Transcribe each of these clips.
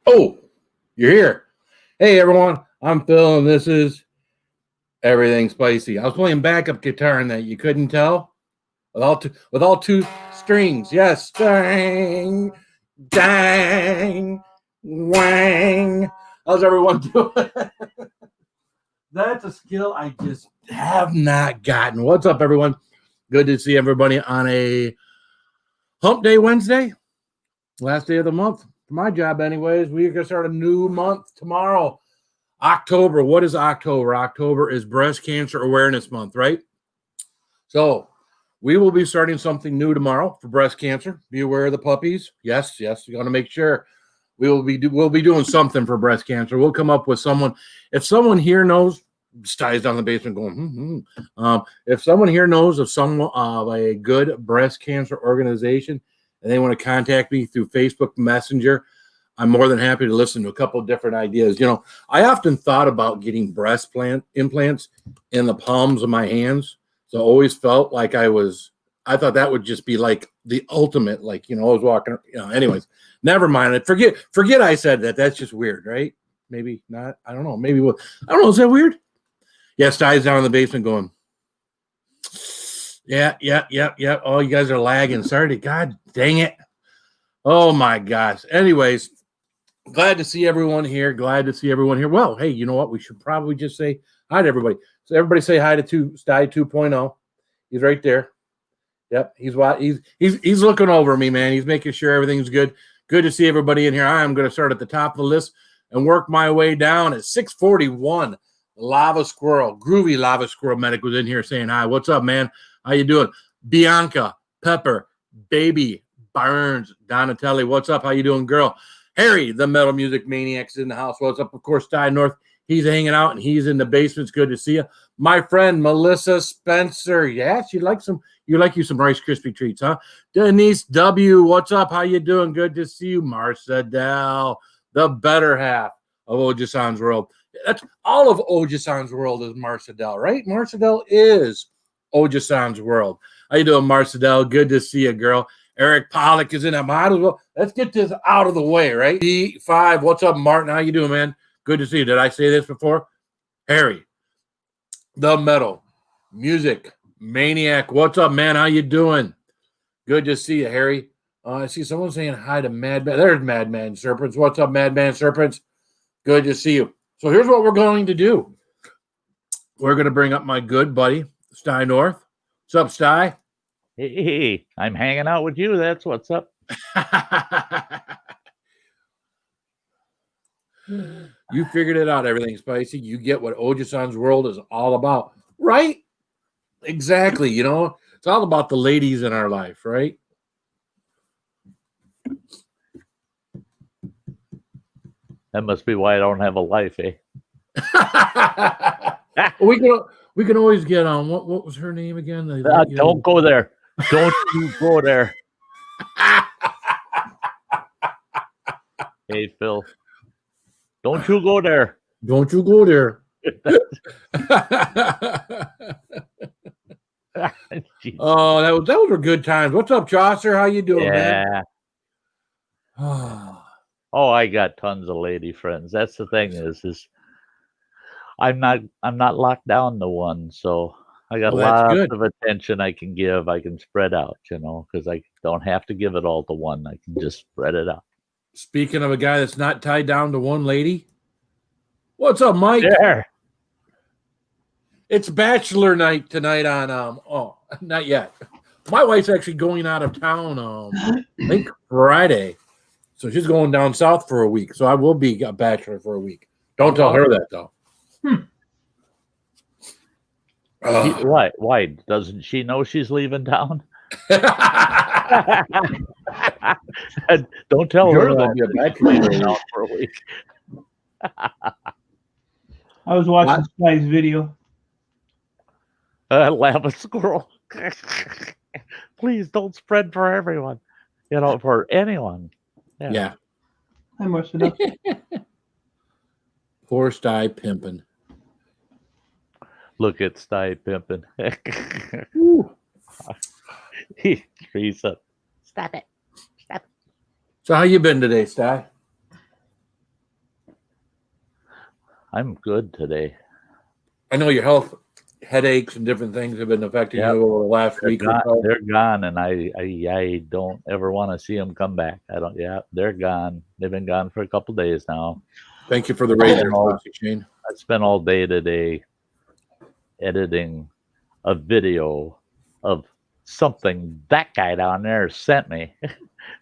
Oh, you're here. Hey, everyone. I'm Phil, and this is Everything Spicy. I was playing backup guitar in that. You couldn't tell? With all two strings. Yes. Dang, dang, wang. How's everyone doing? That's a skill I just have not gotten. What's up, everyone? Good to see everybody on a Hump Day Wednesday. Last day of the month. For my job, anyways. We're going to start a new month tomorrow. October. What is October? October is Breast Cancer Awareness Month, right? So we will be starting something new tomorrow for breast cancer. Be aware of the puppies. Yes. You got to make sure. We'll be doing something for breast cancer. We'll come up with someone. If someone here knows, Sty's down in the basement going, if someone here knows of someone of a good breast cancer organization and they want to contact me through Facebook Messenger, I'm more than happy to listen to a couple of different ideas. You know, I often thought about getting breast implants in the palms of my hands. So I always felt like I thought that would just be like the ultimate, like, I was walking, anyways, never mind it. Forget I said that. That's just weird, right? Maybe not. I don't know. Maybe I don't know. Is that weird? Yeah, Sty's down in the basement going, yeah. Oh, you guys are lagging. Sorry. God dang it. Oh, my gosh. Anyways, glad to see everyone here. Well, hey, you know what? We should probably just say hi to everybody. So everybody say hi to Sty 2.0. He's right there. Yep, he's looking over me, man. He's making sure everything's good. Good to see everybody in here. I am going to start at the top of the list and work my way down at 641. Lava Squirrel, Groovy Lava Squirrel Medic was in here saying hi. What's up, man? How you doing? Bianca, Pepper, Baby, Burns, Donatelli. What's up? How you doing, girl? Harry, the Metal Music Maniac's in the house. What's up? Of course, Sty North. He's hanging out and he's in the basement. It's good to see you. My friend Melissa Spencer. Yeah, you like some Rice Krispie treats, huh? Denise W. What's up? How you doing? Good to see you. Marcia Dell, the better half of Ojasan's World. That's all of Ojasan's World is Marcia Dell, right? Marcia Dell is Ojasan's World. How you doing, Marcel? Good to see you, girl. Eric Pollock is in. I might as well. Let's get this out of the way, right? D5. What's up, Martin? How you doing, man? Good to see you. Did I say this before? Harry, the Metal Music Maniac. What's up, man? How you doing? Good to see you, Harry. I see someone saying hi to Madman. There's Madman Serpents. What's up, Madman Serpents? Good to see you. So here's what we're going to do. We're going to bring up my good buddy, Sty North. What's up, Sty? Hey, I'm hanging out with you. That's what's up. You figured it out, everything spicy. You get what Ojasan's World is all about, right? Exactly. You know, it's all about the ladies in our life, right? That must be why I don't have a life, eh? we can always get on. What was her name again? Don't go there. Don't you go there. Hey, Phil. Don't you go there. Don't you go there. Oh, those were good times. What's up, Chaucer? How you doing, man? Oh, I got tons of lady friends. That's the thing is I'm not locked down to one, so I got lots of attention I can give. I can spread out, you know, because I don't have to give it all to one. I can just spread it out. Speaking of a guy that's not tied down to one lady, what's up, Mike? There. It's bachelor night tonight on oh, not yet. My wife's actually going out of town I think Friday. So she's going down south for a week. So I will be a bachelor for a week. Don't tell her that though. Why? Doesn't she know she's leaving town? Don't tell her that you're leaving out for a week. I was watching Sky's video. Laugh a squirrel. Please don't spread for everyone. You know, for anyone. Yeah. I must have done. Poor Sty pimping. Look at Sty pimping. Teresa. Stop it. Stop it. So how you been today, Sty? I'm good today. I know your health, headaches, and different things have been affecting you over the last week or so. They're gone, and I don't ever want to see them come back. I don't. Yeah, they're gone. They've been gone for a couple of days now. Thank you for the razor, Shane. I spent all day today editing a video of something that guy down there sent me.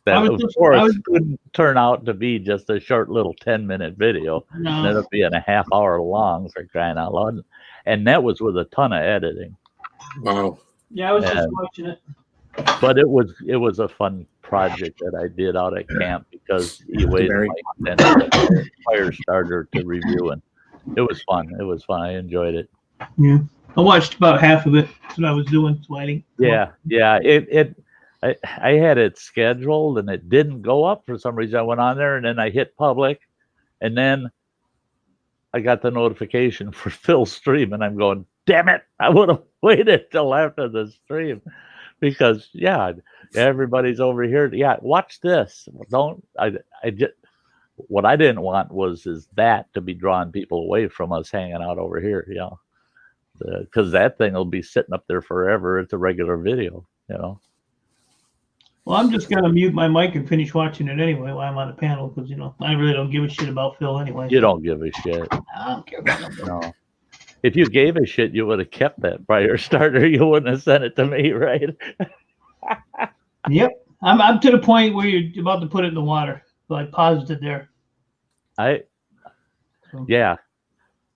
That of course couldn't turn out to be just a short little 10-minute video. No. It ended up being a half hour long, for crying out loud. And that was with a ton of editing. Wow. Yeah, I was just watching it. But it was a fun project that I did out at camp because he weighed my fire starter to review, and it was fun. It was fun. I enjoyed it. Yeah. I watched about half of it. That's what I was doing, sweating. Yeah. I had it scheduled and it didn't go up for some reason. I went on there and then I hit public, and then I got the notification for Phil's stream, and I'm going, damn it, I would have waited till after the stream because everybody's over here. Yeah, watch this. What I didn't want is that to be drawing people away from us hanging out over here, you know, because that thing will be sitting up there forever. It's a regular video, you know. Well, I'm just going to mute my mic and finish watching it anyway while I'm on the panel because, you know, I really don't give a shit about Phil anyway. You don't give a shit. I don't care about him. No. If you gave a shit, you would have kept that fire starter. You wouldn't have sent it to me, right? Yep. I'm to the point where you're about to put it in the water. So I paused it there. Yeah.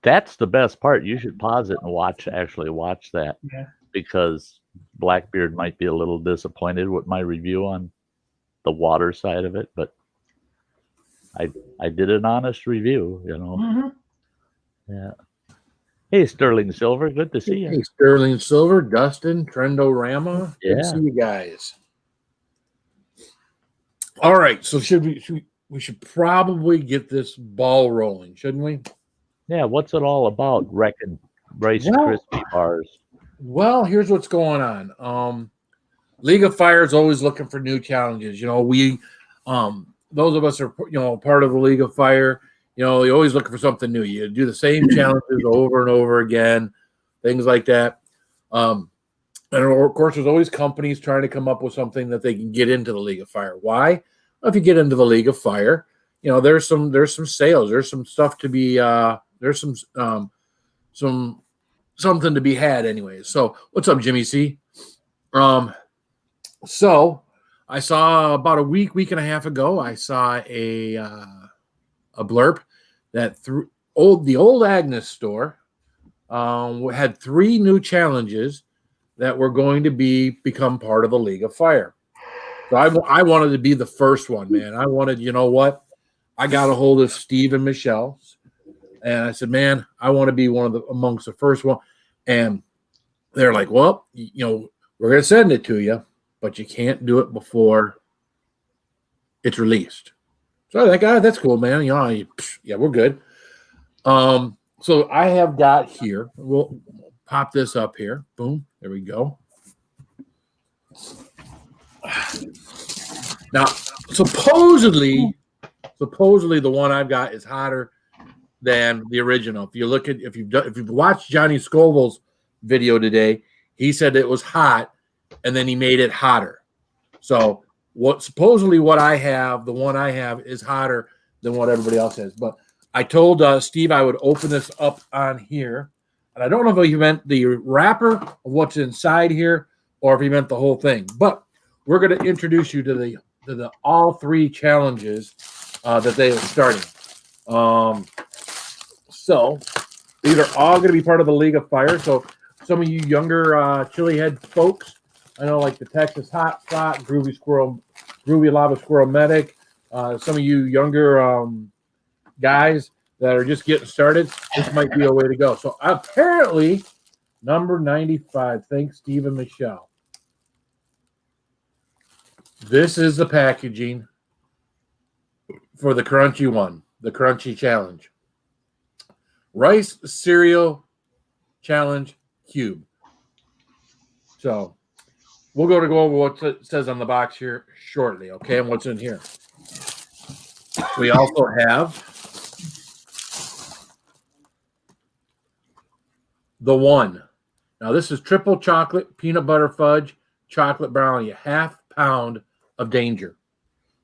That's the best part. You should pause it and actually watch that. Yeah. Because Blackbeard might be a little disappointed with my review on the water side of it, but I did an honest review, you know. Mm-hmm. Yeah. Hey, Sterling Silver, good to see you. Hey, Sterling Silver, Dustin, Trendorama, good to see you guys. All right, so we should probably get this ball rolling, shouldn't we? Yeah, what's it all about? Wrecking Rice Krispie bars. Well, here's what's going on. League of Fire is always looking for new challenges. We, those of us are, part of the League of Fire. You always looking for something new. You do the same challenges over and over again, things like that. And of course, there's always companies trying to come up with something that they can get into the League of Fire. Why? Well, if you get into the League of Fire, there's some sales, there's some stuff to be, there's some something to be had, anyways. So, what's up, Jimmy C? So I saw about a week and a half ago, I saw a blurb that the Old Agnes Store had 3 new challenges that were going to become part of the League of Fire. So I wanted to be the first one, man. I wanted, I got a hold of Steve and Michelle, and I said, man, I want to be amongst the first one. And they're like, well, we're going to send it to you, but you can't do it before it's released. So I think, that's cool, man. Yeah, we're good. So I have got here. We'll pop this up here. Boom. There we go. Now, supposedly the one I've got is hotter than the original. If you've watched Johnny Scoville's video today, he said it was hot, and then he made it hotter. So the one I have is hotter than what everybody else has. But I told Steve I would open this up on here, and I don't know if he meant the wrapper of what's inside here or if he meant the whole thing. But we're going to introduce you to the all 3 challenges that they are starting. So these are all going to be part of the League of Fire. So some of you younger chili head folks, I know, like the Texas Hot Spot, Groovy Lava Squirrel Medic. Some of you younger guys that are just getting started, this might be a way to go. So apparently, number 95. Thanks, Steve and Michelle. This is the packaging for the crunchy one, the crunchy challenge. Rice cereal challenge cube. So we'll go over what it says on the box here shortly, okay, and what's in here. We also have the one. Now, this is triple chocolate, peanut butter fudge, chocolate brownie, a half pound of danger.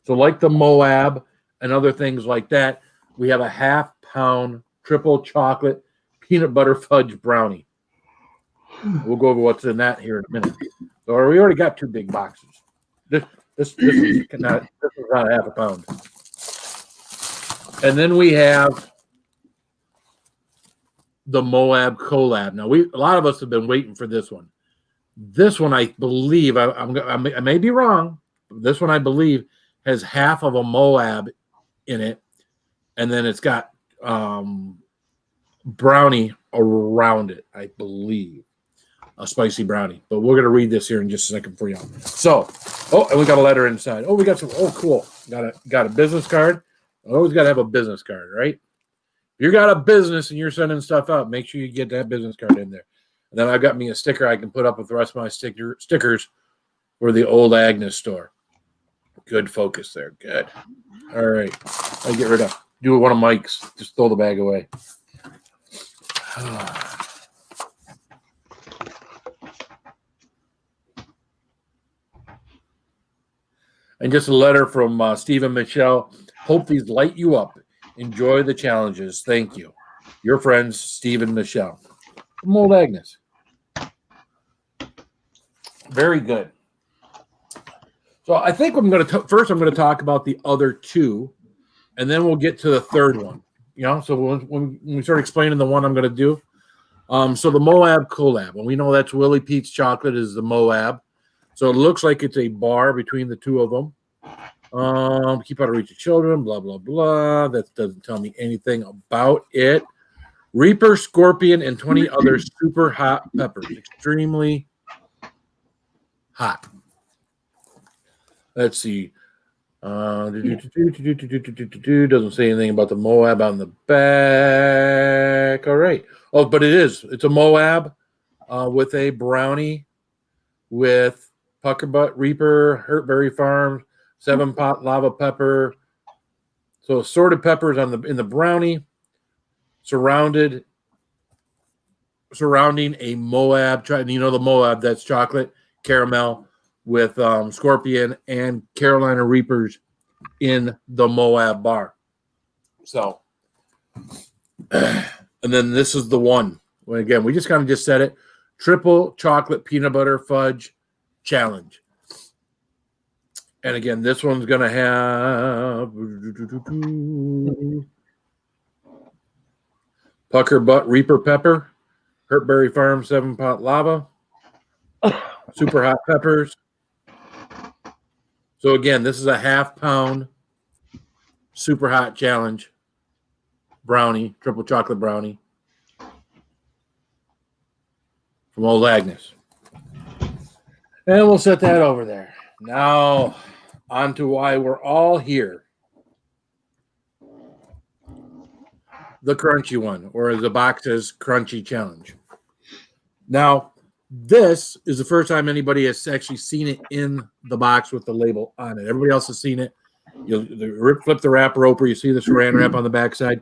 So like the Moab and other things like that, we have a half pound triple chocolate, peanut butter fudge brownie. We'll go over what's in that here in a minute. So we already got 2 big boxes. This is not a half a pound. And then we have the Moab collab. Now a lot of us have been waiting for this one. This one, I believe, I may be wrong. This one, I believe, has half of a Moab in it, and then it's got brownie around it, I believe. A spicy brownie. But we're going to read this here in just a second for y'all. So, and we got a letter inside. We got some. Cool. Got a business card. Always got to have a business card, right? If you got a business and you're sending stuff out, make sure you get that business card in there. And then I've got me a sticker I can put up with the rest of my stickers for the Old Agnes Store. Good focus there. Good. All right. I get rid of. Do one of Mike's. Just throw the bag away. And just a letter from Steve and Michelle. Hope these light you up. Enjoy the challenges. Thank you. Your friends, Steve and Michelle. From Old Agnes. Very good. So I think I'm going to talk about the other 2, and then we'll get to the third one. So when we start explaining the one I'm going to do. So the Moab collab, and we know that's Willie Pete's chocolate is the Moab. So it looks like it's a bar between the 2 of them. Keep out of reach of children, blah, blah, blah. That doesn't tell me anything about it. Reaper, Scorpion, and 20 other super hot peppers. Extremely hot. Let's see. Doesn't say anything about the Moab on the back. All right. But it is. It's a Moab. with a brownie with Pucker Butt Reaper, Hurtberry Farm, 7-pot lava pepper. So assorted peppers in the brownie, surrounding a Moab. You know the Moab, that's chocolate caramel with Scorpion and Carolina Reapers in the Moab bar. So, and then this is the one. Well, again, we just kind of just said it. Triple chocolate peanut butter fudge challenge. And again, this one's going to have Pucker Butt Reaper pepper, Hurtberry Farm 7-pot lava, super hot peppers. So again, this is a half-pound super hot challenge brownie, triple chocolate brownie from Old Agnes. And we'll set that over there. Now, on to why we're all here. The crunchy one, or the box's crunchy challenge. Now, this is the first time anybody has actually seen it in the box with the label on it. Everybody else has seen it. You flip the wrapper over, you see the saran wrap on the backside.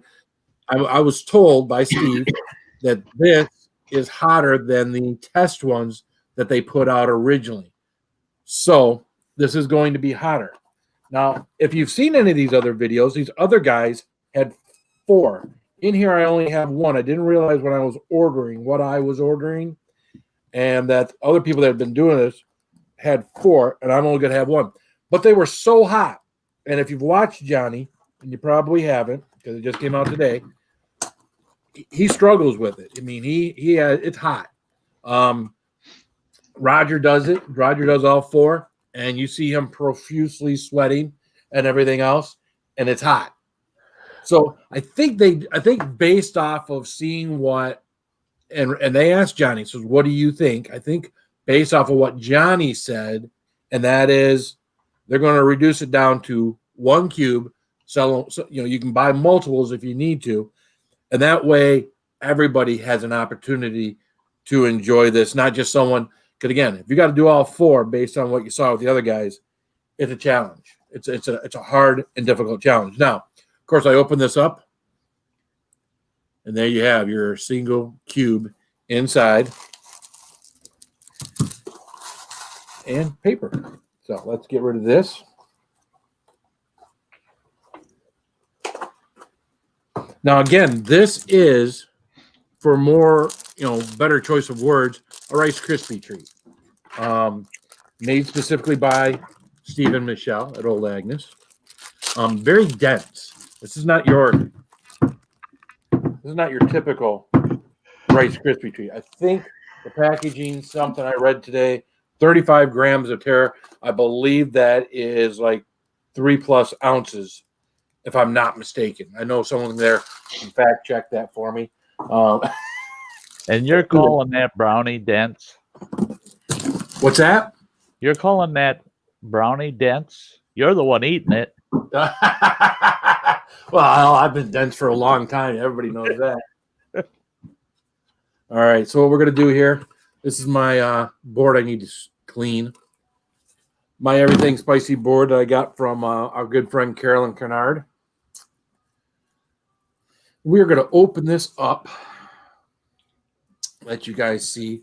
I was told by Steve that this is hotter than the test ones that they put out originally. So this is going to be hotter. Now, if you've seen any of these other videos, these other guys had 4. In here, I only have 1. I didn't realize when I was ordering what I was ordering, and that other people that have been doing this had 4, and I'm only going to have 1. But they were so hot. And if you've watched Johnny, and you probably haven't because it just came out today, he struggles with it. I mean, it's hot. Roger does it. Roger does all 4, and you see him profusely sweating and everything else, and it's hot. So I think based off of seeing what, and they asked Johnny, so what do you think? I think based off of what Johnny said, and that is they're going to reduce it down to 1 cube. So you can buy multiples if you need to, and that way everybody has an opportunity to enjoy this, not just someone. Because again, if you got to do all 4 based on what you saw with the other guys, it's a challenge. It's a hard and difficult challenge. Now, of course, I open this up, and there you have your single cube inside and paper. So let's get rid of this. Now, again, this is, for more, better choice of words, a Rice Krispie treat. Made specifically by Steve and Michelle at Old Agnes. Very dense. This is not your typical Rice Krispie treat. I think the packaging, something I read today, 35 grams of tear. I believe that is like 3+ ounces, if I'm not mistaken. I know someone there can fact check that for me. And you're calling that brownie dense? What's that? You're calling that brownie dense? You're the one eating it. Well, I've been dense for a long time. Everybody knows that. All right, so what we're going to do here, this is my board I need to clean. My Everything Spicy board that I got from our good friend Carolyn Kinnard. We're going to open this up. Let you guys see.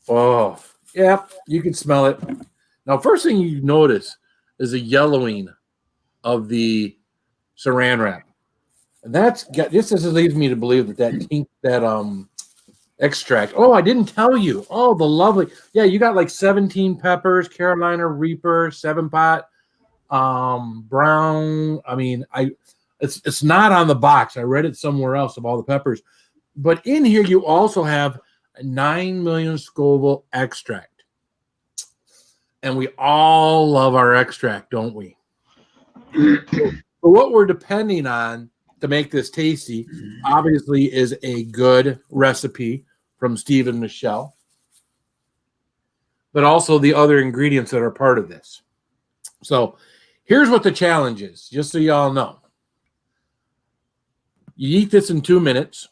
Oh, yeah, you can smell it. Now, first thing you notice is the yellowing of the saran wrap. And this leads me to believe that extract. Oh, I didn't tell you. Oh, the lovely. Yeah, you got like 17 peppers, Carolina Reaper, 7-pot, brown. I mean, it's not on the box. I read it somewhere else of all the peppers. But in here, you also have a 9 million Scoville extract. And we all love our extract, don't we? But what we're depending on to make this tasty, obviously, is a good recipe from Steve and Michelle, but also the other ingredients that are part of this. So here's what the challenge is, just so y'all know. You eat this in 2 minutes,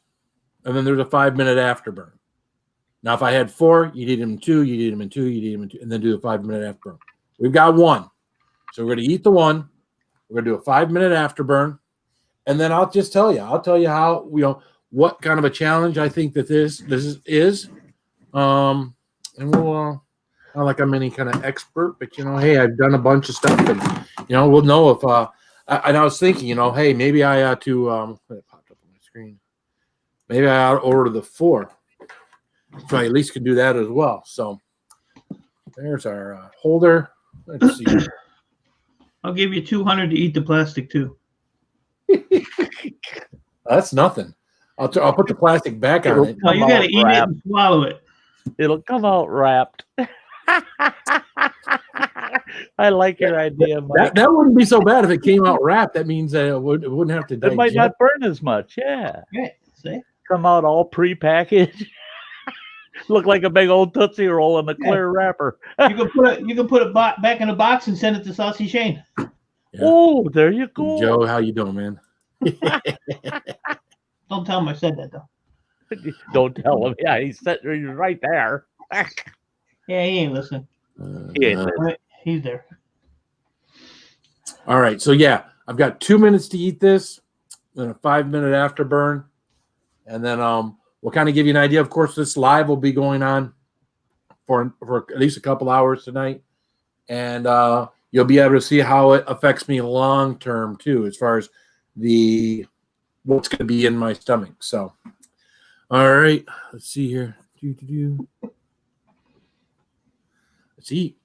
and then there's a 5-minute afterburn. Now, if I had 4, you'd eat them in 2, you'd eat them in 2, you'd eat them in 2, and then do a 5-minute afterburn. We've got 1. So we're going to eat the 1. We're going to do a 5-minute afterburn. And then I'll just tell you. I'll tell you how, what kind of a challenge I think that this is. And we'll, not like I'm any kind of expert, but, hey, I've done a bunch of stuff. And, we'll know if, and I was thinking, hey, maybe I ought to, it popped up on my screen. Maybe I ought to order the 4. So I at least can do that as well. So there's our holder. Let's see. I'll give you 200 to eat the plastic too. That's nothing. I'll put the plastic back on it. No, you got to eat it and swallow it. It'll come out wrapped. I like your idea, Mike. That wouldn't be so bad if it came out wrapped. That means that it wouldn't have to digest. It might not burn as much. Yeah. See? Come out all prepackaged. Look like a big old Tootsie Roll in a clear wrapper. You can put it back in a box and send it to Saucy Shane. Yeah. Oh, there you go. Joe, how you doing, man? Don't tell him I said that, though. Don't tell him. Yeah, he's right there. Yeah, he ain't listening. He's there. All right. So, yeah, I've got 2 minutes to eat this, then a 5-minute afterburn. And then we'll kind of give you an idea. Of course, this live will be going on for at least a couple hours tonight. And you'll be able to see how it affects me long term, too, as far as what's going to be in my stomach. So, all right. Let's see here. Let's eat.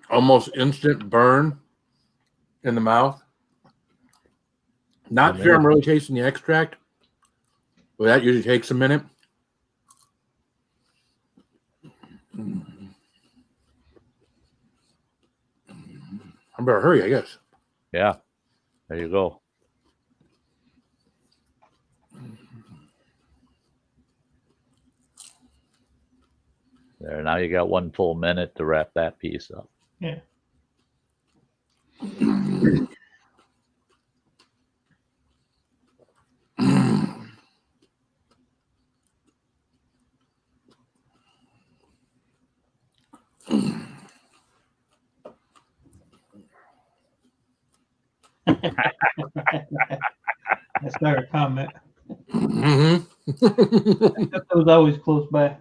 Almost instant burn in the mouth. Not sure I'm really tasting the extract, but that usually takes a minute. I better hurry, I guess. Yeah, there you go. There, now you got 1 full minute to wrap that piece up. Yeah. That's not a comment. That was always close by.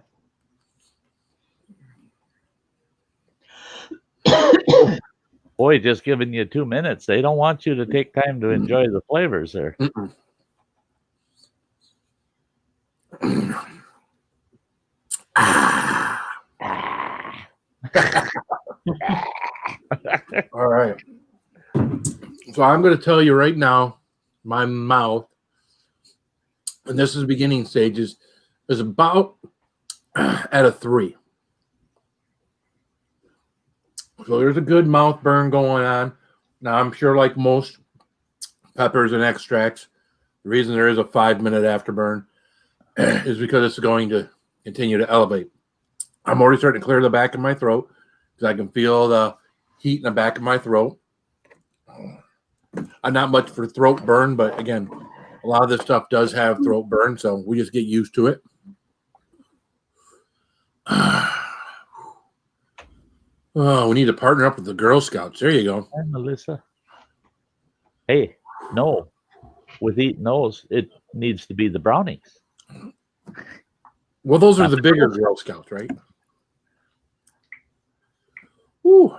Boy, just giving you 2 minutes. They don't want you to take time to enjoy the flavors there. All right. So I'm going to tell you right now, my mouth, and this is the beginning stages, is about at a 3. So there's a good mouth burn going on. Now, I'm sure like most peppers and extracts, the reason there is a 5-minute afterburn is because it's going to continue to elevate. I'm already starting to clear the back of my throat because I can feel the heat in the back of my throat. I'm not much for throat burn, but again, a lot of this stuff does have throat burn, so we just get used to it. Oh, we need to partner up with the Girl Scouts. There you go. Hi, Melissa. Hey, no. With eating those, it needs to be the brownies. Well, those are the bigger Girl Scouts, right? Woo.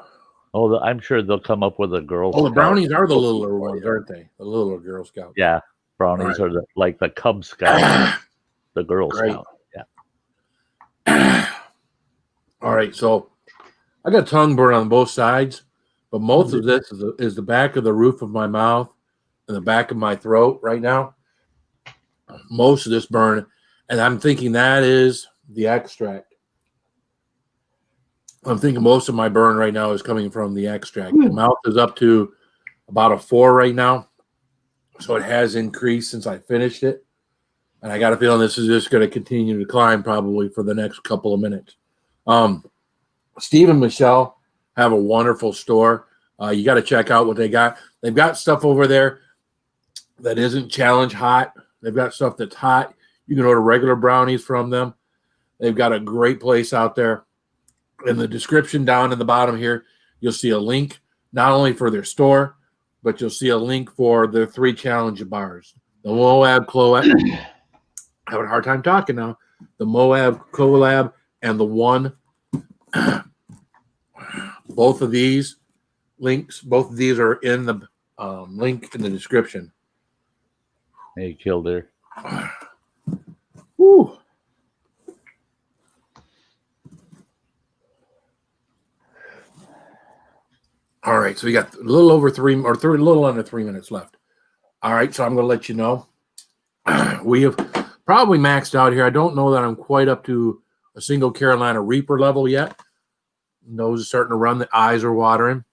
Oh, I'm sure they'll come up with a Girl Scout. Oh, the brownies are the littler ones, aren't they? The littler Girl Scouts. Yeah, brownies are like the Cub Scout, the Girl Scout. Yeah. All right, so I got tongue burn on both sides, but most of this is the back of the roof of my mouth and the back of my throat right now. Most of this burn, and I'm thinking that is the extract. I'm thinking most of my burn right now is coming from the extract. The mouth is up to about a 4 right now. So it has increased since I finished it. And I got a feeling this is just going to continue to climb probably for the next couple of minutes. Steve and Michelle have a wonderful store. You got to check out what they got. They've got stuff over there that isn't challenge hot. They've got stuff that's hot. You can order regular brownies from them. They've got a great place out there. In the description down in the bottom here, you'll see a link not only for their store, but you'll see a link for their 3 challenge bars. The Moab Collab. Having a hard time talking now. The Moab Collab and the one. Both of these links, both of these are in the link in the description. Hey, killed her. Woo. All right, so we got a little over a little under 3 minutes left. All right, so I'm going to let you know. We have probably maxed out here. I don't know that I'm quite up to a single Carolina Reaper level yet. Nose is starting to run. The eyes are watering.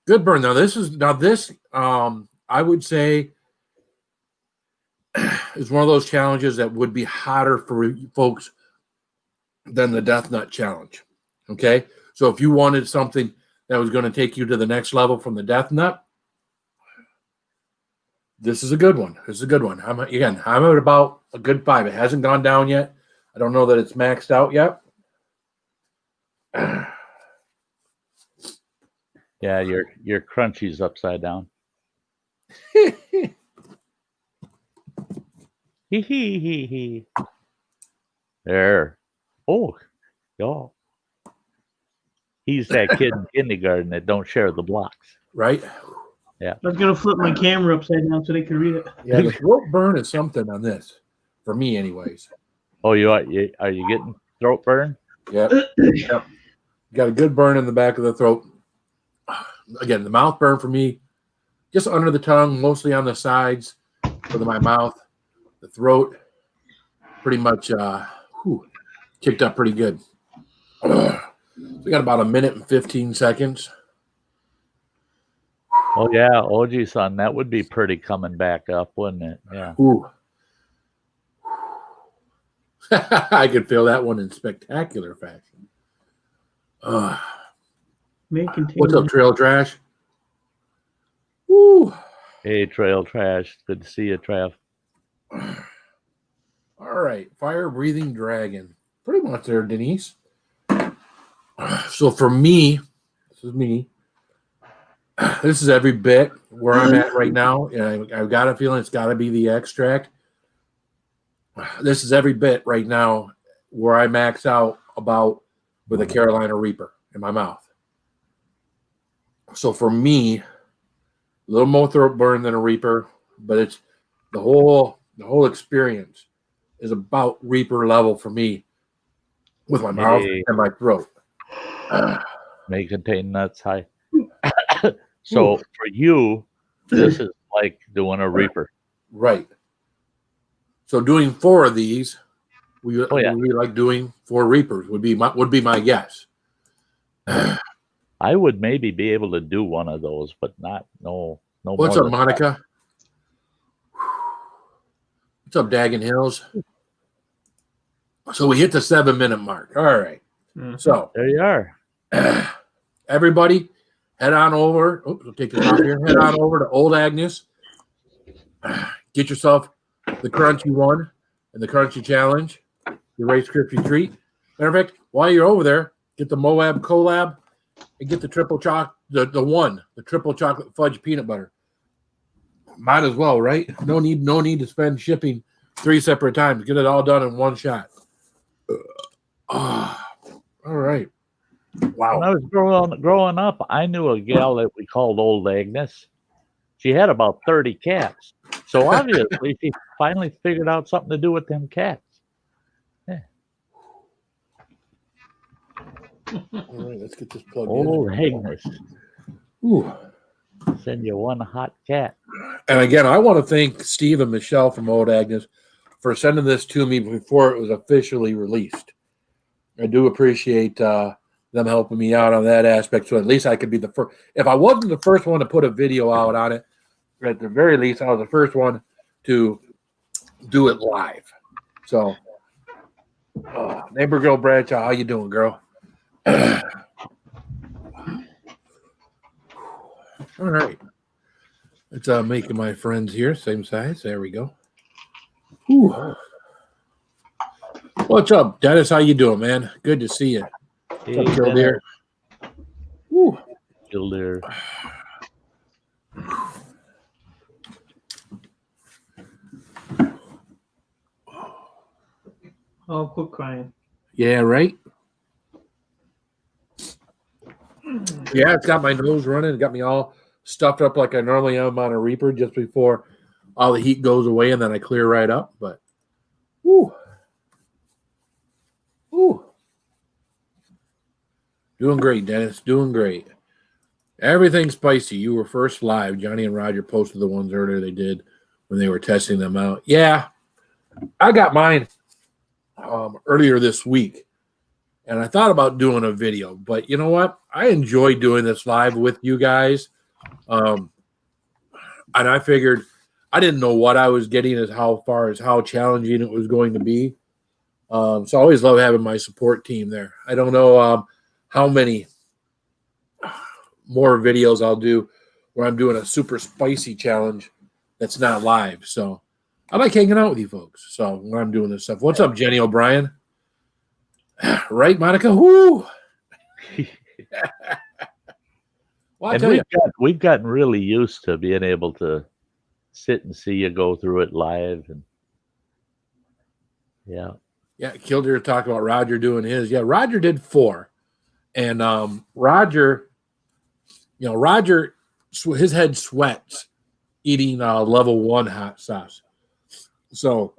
Good burn. This I would say is one of those challenges that would be hotter for folks than the Death Nut Challenge. Okay, so if you wanted something that was going to take you to the next level from the Death Nut, this is a good one. This is a good one. I'm at about a good 5. It hasn't gone down yet. I don't know that it's maxed out yet. Yeah, your crunchy's upside down. Hee. There. Oh, y'all. He's that kid in kindergarten that don't share the blocks. Right? Yeah. I was gonna flip my camera upside down so they can read it. Yeah, the throat burn is something on this. For me, anyways. Oh, are you getting throat burn? Yep. Yep. Got a good burn in the back of the throat. Again, the mouth burn for me, just under the tongue, mostly on the sides of my mouth. The throat, pretty much kicked up pretty good. We got about 1 minute and 15 seconds. Oh yeah, OG son, that would be pretty coming back up, wouldn't it? Yeah. Ooh. I could feel that one in spectacular fashion. What's up, Trail Trash? Woo. Hey, Trail Trash. Good to see you, Trav. All right. Fire breathing dragon. Pretty much there, Denise. So for me, this is me. This is every bit where I'm at right now. And I've got a feeling it's got to be the extract. This is every bit right now where I max out about with a Carolina Reaper in my mouth. So for me, a little more throat burn than a Reaper, but it's the whole experience is about Reaper level for me with my mouth and my throat. May contain nuts high. So for you, this is like doing a Reaper. Right. So doing 4 of these, we like doing 4 Reapers would be my guess. I would maybe be able to do one of those, but no. What's up, Monica? What's up, Daggin Hills? So we hit the 7-minute mark. All right. So there you are. Everybody, head on over. We'll take this off here. Head on over to Old Agnes. Get yourself the crunchy one and the crunchy challenge, the Rice Krispie treat. Matter of fact, while you're over there, get the Moab Collab and get the triple the triple chocolate fudge peanut butter. Might as well, right? No need to spend shipping 3 separate times. Get it all done in one shot. All right. Wow. When I was growing up, I knew a gal that we called Old Agnes. She had about 30 cats. So obviously she finally figured out something to do with them cats. Yeah. All right, let's get this plugged Old in. Agnes. Ooh. Send you one hot cat. And again, I want to thank Steve and Michelle from Old Agnes for sending this to me before it was officially released. I do appreciate them helping me out on that aspect. So at least I could be the first. If I wasn't the first one to put a video out on it, at the very least, I was the first one to do it live. So, neighbor girl Bradshaw, how you doing, girl? All right. Let's making my friends here same size. There we go. Whew. What's up, Dennis? How you doing, man? Good to see you. Hey, What's up, Killdeer? Woo. Killdeer. Oh, quit crying. Yeah, right? Yeah, it's got my nose running. It got me all stuffed up like I normally am on a Reaper just before all the heat goes away, and then I clear right up. But, whoo. Whoo. Doing great, Dennis. Doing great. Everything's spicy. You were first live. Johnny and Roger posted the ones earlier they did when they were testing them out. Yeah, I got mine earlier this week, and I thought about doing a video, but you know what? I enjoy doing this live with you guys, and I figured I didn't know what I was getting as far as how challenging it was going to be. So I always love having my support team there. I don't know how many more videos I'll do where I'm doing a super spicy challenge that's not live. So I like hanging out with you folks. So when I'm doing this stuff, what's up, Jenny O'Brien? Right, Monica? Woo! Well, And we've gotten really used to being able to sit and see you go through it live, and yeah. Killdeer talked about Roger doing his. Yeah, Roger did 4, and Roger, his head sweats eating level 1 hot sauce. So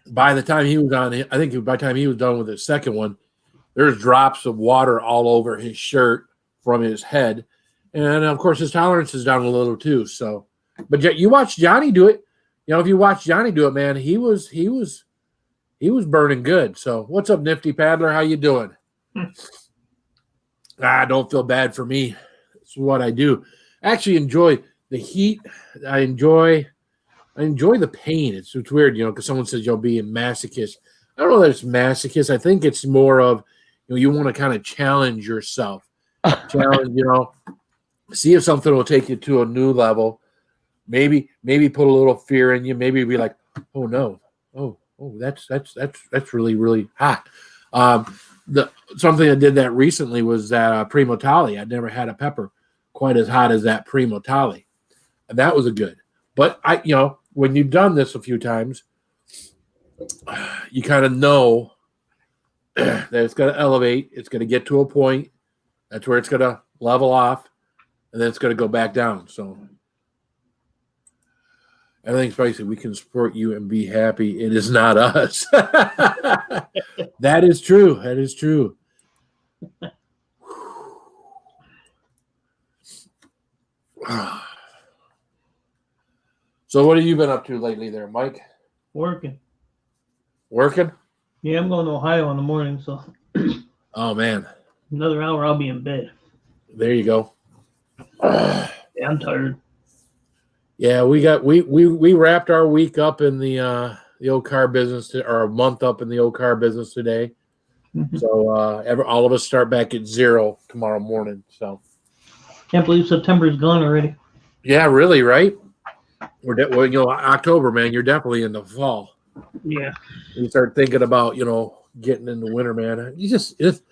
by the time he was on, I think by the time he was done with his second one, there's drops of water all over his shirt from his head, and of course his tolerance is down a little too. So, but you watch Johnny do it. If you watch Johnny do it, man, he was burning good. So, what's up, Nifty Paddler? How you doing? Don't feel bad for me. It's what I do. I actually enjoy the heat. I enjoy the pain. It's weird, because someone says you'll be a masochist. I don't know that it's masochist. I think it's more of, you want to kind of challenge yourself. See if something will take you to a new level. Maybe put a little fear in you. Maybe be like, oh no, oh, that's really, really hot. Something I did that recently was that Primo Tali. I'd never had a pepper quite as hot as that Primo Tali, and that was a good. But when you've done this a few times, you kind of know that it's going to elevate. It's going to get to a point. That's where it's going to level off, and then it's going to go back down. So everything's spicy. We can support you and be happy. It is not us. That is true. That is true. So what have you been up to lately there, Mike? Working? Yeah, I'm going to Ohio in the morning, so. Oh, man. Another hour, I'll be in bed. There you go. Yeah, I'm tired. Yeah, we wrapped our week up in the old car business, or a month up in the old car business today. Mm-hmm. So all of us start back at 0 tomorrow morning. So can't believe September is gone already. Yeah, really, right? October, man. You're definitely in the fall. Yeah. You start thinking about getting into winter, man. It's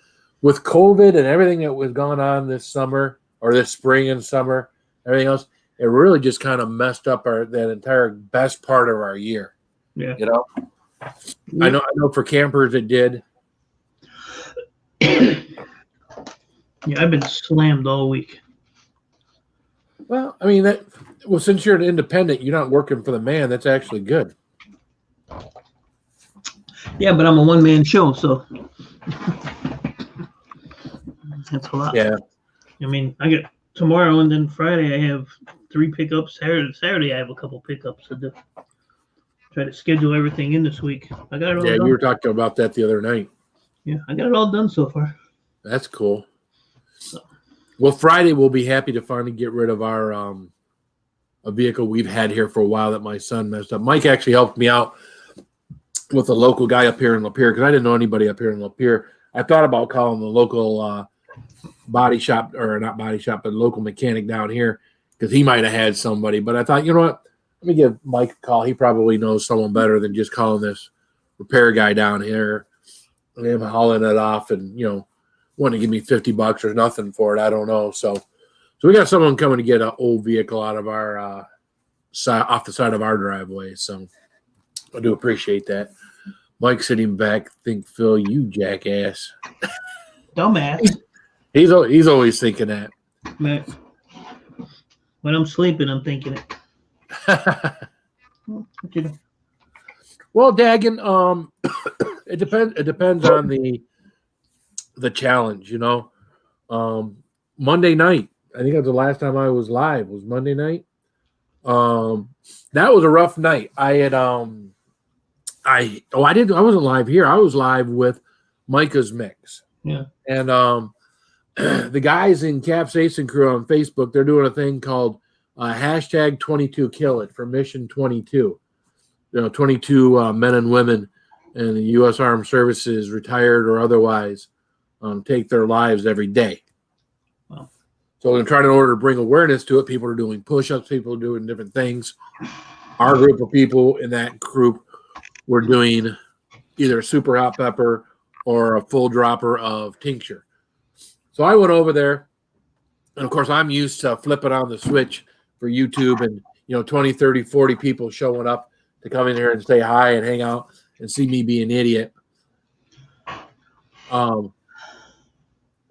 with COVID and everything that was going on this summer or this spring and summer, everything else. It really just kind of messed up that entire best part of our year. Yeah. Yeah. I know for campers it did. Yeah, I've been slammed all week. Well, I mean since you're an independent, you're not working for the man. That's actually good. Yeah, but I'm a one-man show, so that's a lot. Yeah. I mean, I get tomorrow and then Friday I have 3 pickups. Saturday I have a couple pickups to do. Try to schedule everything in this week. I got it all done. You were talking about that the other night. Yeah, I got it all done so far. That's cool. So. Well, Friday we'll be happy to finally get rid of our a vehicle we've had here for a while that my son messed up. Mike actually helped me out with a local guy up here in Lapeer because I didn't know anybody up here in Lapeer. I thought about calling the local body shop, or not body shop, but local mechanic down here because he might have had somebody. But I thought, you know what? Let me give Mike a call. He probably knows someone better than just calling this repair guy down here and him hauling it off and, want to give me $50 or nothing for it. I don't know. So we got someone coming to get an old vehicle out of our off the side of our driveway. So I do appreciate that. Mike sitting back, think, Phil, you jackass. Dumbass. He's always thinking that. When I'm sleeping, I'm thinking it. Well, Dagan, it depends on the challenge, Monday night, I think that's the last time I was live, was Monday night. That was a rough night. I wasn't live here. I was live with Micah's Mix. Yeah. And the guys in Capsaicin Crew on Facebook, they're doing a thing called hashtag 22 Kill It for Mission 22. 22 men and women in the U.S. Armed Services, retired or otherwise, take their lives every day. Wow. So in order to bring awareness to it, people are doing push-ups, people are doing different things. Our group of people in that group were doing either super hot pepper or a full dropper of tincture. So I went over there, and of course I'm used to flipping on the switch for YouTube and 20, 30, 40 people showing up to come in here and say hi and hang out and see me be an idiot.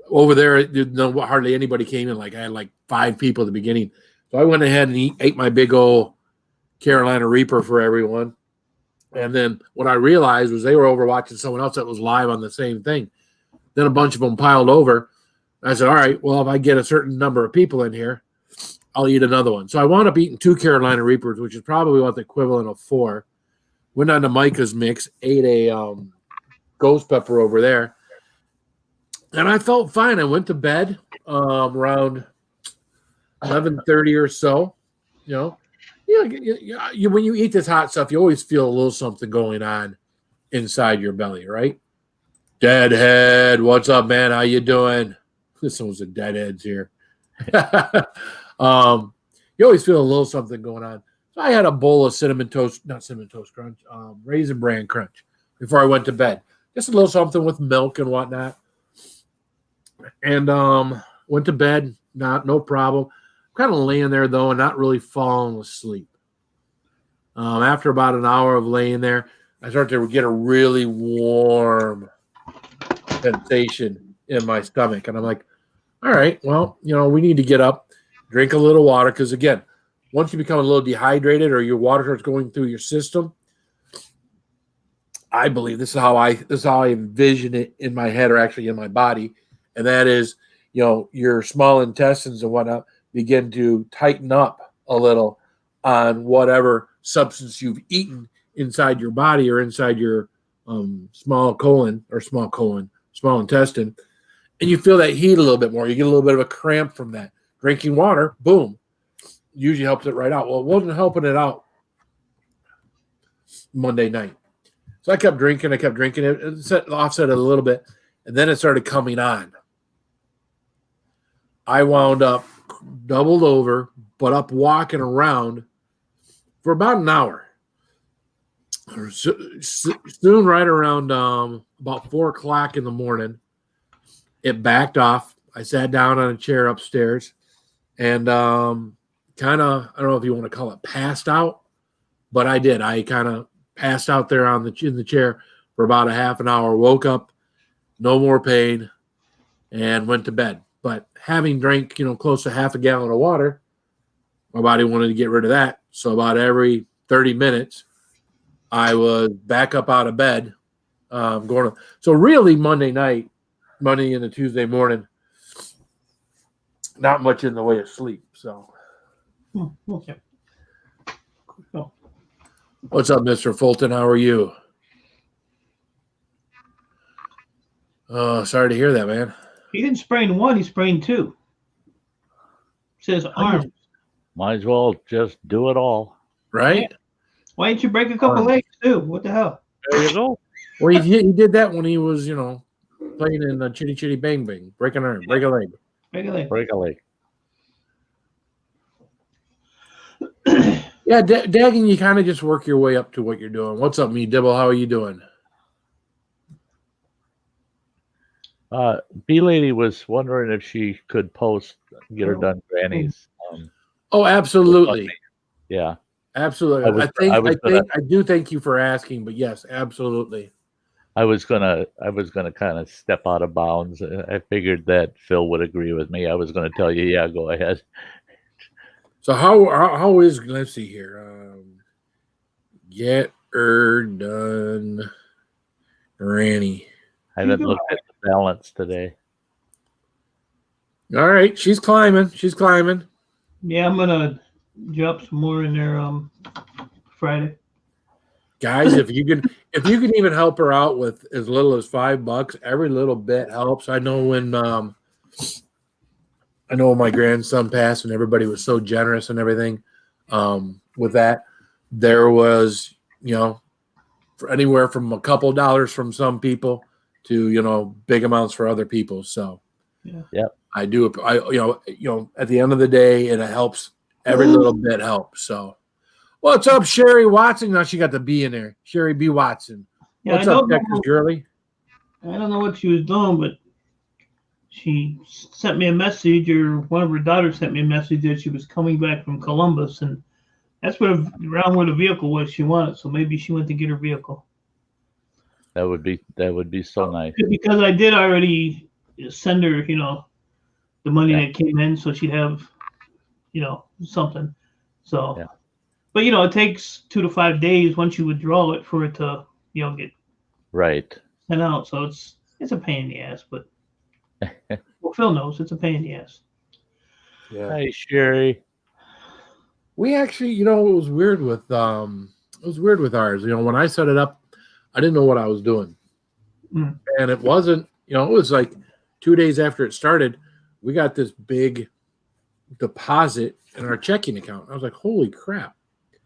Over there, hardly anybody came in. I had 5 people at the beginning. So I went ahead and ate my big old Carolina Reaper for everyone. And then what I realized was they were over watching someone else that was live on the same thing. Then a bunch of them piled over. I said, all right, well, if I get a certain number of people in here, I'll eat another one. So I wound up eating 2 Carolina Reapers, which is probably what the equivalent of 4. Went on to Micah's Mix, ate a ghost pepper over there. And I felt fine. I went to bed around 11:30 or so. When you eat this hot stuff, you always feel a little something going on inside your belly, right? Deadhead, what's up, man? How you doing? This one's a deadheads here. You always feel a little something going on. So I had a bowl of Raisin Bran Crunch before I went to bed. Just a little something with milk and whatnot. And went to bed, no problem. Kind of laying there though, and not really falling asleep. After about an hour of laying there, I started to get a really warm sensation in my stomach, and I'm like, all right, well, we need to get up, drink a little water, because again, once you become a little dehydrated or your water starts going through your system, I believe this is how I envision it in my head, or actually in my body, and that is, your small intestines and whatnot begin to tighten up a little on whatever substance you've eaten inside your body or inside your small intestine, and you feel that heat a little bit more. You get a little bit of a cramp from that. Drinking water, boom, usually helps it right out. Well, it wasn't helping it out Monday night. So I kept drinking. It offset it a little bit, and then it started coming on. I wound up doubled over, but up walking around for about an hour. Soon, right around about 4 o'clock in the morning, it backed off. I sat down on a chair upstairs and kind of, I don't know if you want to call it passed out, but I did. I kind of passed out there in the chair for about a half an hour, woke up, no more pain, and went to bed. But having drank, close to half a gallon of water, my body wanted to get rid of that. So about every 30 minutes, I was back up out of bed, going to. So really Monday into Tuesday morning, not much in the way of sleep. So, okay. Cool. What's up, Mr. Fulton? How are you? Oh, sorry to hear that, man. He didn't sprain one, he sprained two. Says arms. Might as well just do it all. Right? Yeah. Why didn't you break a couple legs too? What the hell? There you go. Well, he did that when he was, playing in the Chitty Chitty Bang Bang. Break an arm, break a leg. Break a leg. Break a leg. Yeah, Dagging, you kind of just work your way up to what you're doing. What's up, me Dibble? How are you doing? B Lady was wondering if she could get her done grannies. Oh, absolutely. Yeah. Absolutely. I do thank you for asking, but yes, absolutely. I was gonna kind of step out of bounds. I figured that Phil would agree with me. I was gonna tell you, yeah, go ahead. So how is, let's see here. Get her done, Granny. I haven't looked at the balance today. All right, she's climbing. She's climbing. Yeah, I'm gonna drop some more in there Friday. Guys, if you can even help her out with as little as $5, every little bit helps. I know when my grandson passed and everybody was so generous and everything with that. There was, for anywhere from a couple dollars from some people to, big amounts for other people. So yeah, I do. At the end of the day, it helps. Every little bit helps. So what's up, Sherry Watson? Now she got the B in there. Sherry B. Watson. Yeah, what's up, Texas girly? I don't know what she was doing, but she sent me a message, or one of her daughters sent me a message that she was coming back from Columbus, and that's around where the vehicle was she wanted. So maybe she went to get her vehicle. That would be so nice. Because I did already send her, the money that came in, so she'd have, something. So, but it takes 2 to 5 days once you withdraw it for it to, get sent out. So it's a pain in the ass, but well, Phil knows it's a pain in the ass. Yeah. Hi, Sherry. We actually, it was weird with ours. When I set it up, I didn't know what I was doing. And it wasn't, it was like 2 days after it started, we got this big deposit in our checking account. I was like, holy crap.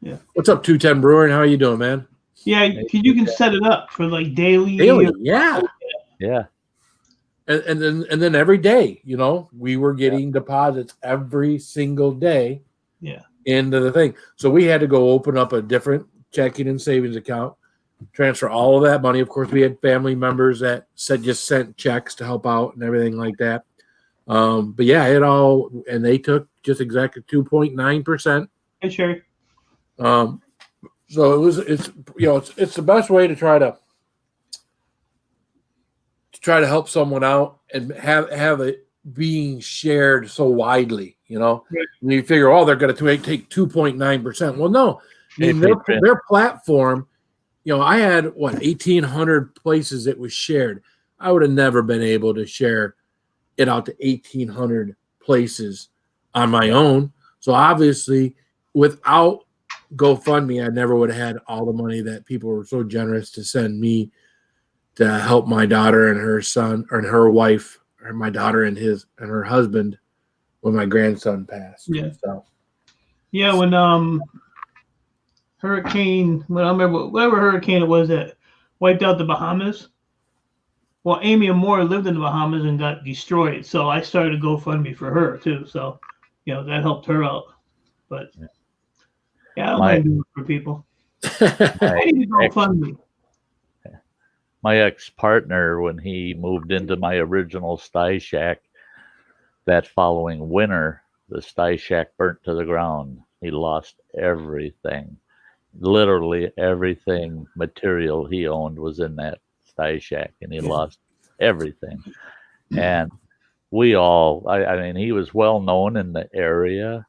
Yeah. What's up, 210 Brewing? How are you doing, man? Yeah, you can set it up for like daily. Yeah. Yeah. And then every day, we were getting deposits every single day into the thing. So we had to go open up a different checking and savings account, transfer all of that money. Of course, we had family members that just sent checks to help out and everything like that. But yeah, and they took just exactly 2.9%. Hey, Sherry. So it's the best way to try to help someone out and have it being shared so widely, And you figure, they're going to take 2.9%. Well, no, I mean, their platform, I had 1,800 places it was shared. I would have never been able to share it out to 1,800 places on my own. So obviously, without GoFundMe, I never would have had all the money that people were so generous to send me to help my daughter and her son, or her wife, or my daughter and her husband when my grandson passed. Yeah. So. Yeah, when hurricane, I remember whatever hurricane it was that wiped out the Bahamas. Well, Amy and Moore lived in the Bahamas and got destroyed, so I started a GoFundMe for her too. So, that helped her out. But I don't mind doing it for people. I need to GoFundMe. My ex-partner, when he moved into my original sty shack, that following winter, the sty shack burnt to the ground. He lost everything. Literally everything material he owned was in that sty shack, and he lost everything. And we all, I mean, he was well known in the area,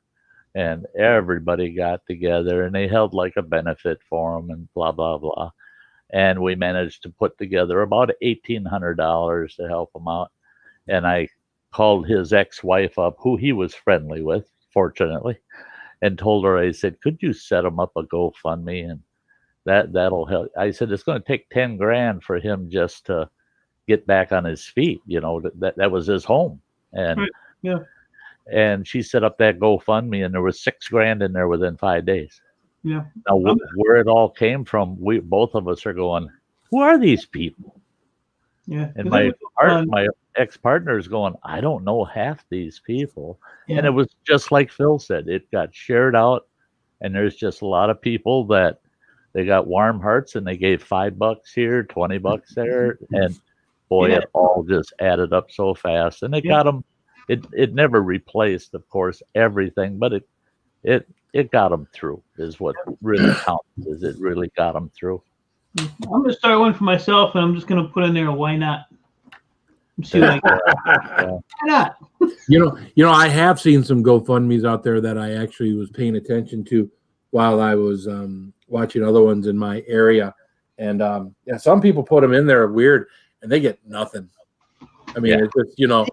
and everybody got together and they held like a benefit for him and blah, blah, blah. And we managed to put together about $1,800 to help him out. And I called his ex-wife up, who he was friendly with, fortunately, and told her, I said, could you set him up a GoFundMe? And that'll help. I said, it's going to take 10 grand for him just to get back on his feet. You know, that was his home. And Right. Yeah. and she set up that GoFundMe, and there was $6,000 in there within 5 days. Yeah. Now, where it all came from, both of us are going, who are these people? Yeah. And my ex-partner is going, I don't know half these people. Yeah. And it was just like Phil said, it got shared out, and there's just a lot of people that they got warm hearts, and they gave $5 here, $20 there, and boy, Yeah. it all just added up so fast, and it got them. It never replaced, of course, everything, but it got them through. Is what really counts. Is it really got them through? I'm gonna start one for myself, and I'm just gonna put in there a why not. See, like, why not? You know, I have seen some GoFundMe's out there that I actually was paying attention to while I was watching other ones in my area, and yeah, some people put them in there weird, and they get nothing. I mean, it's just, you know,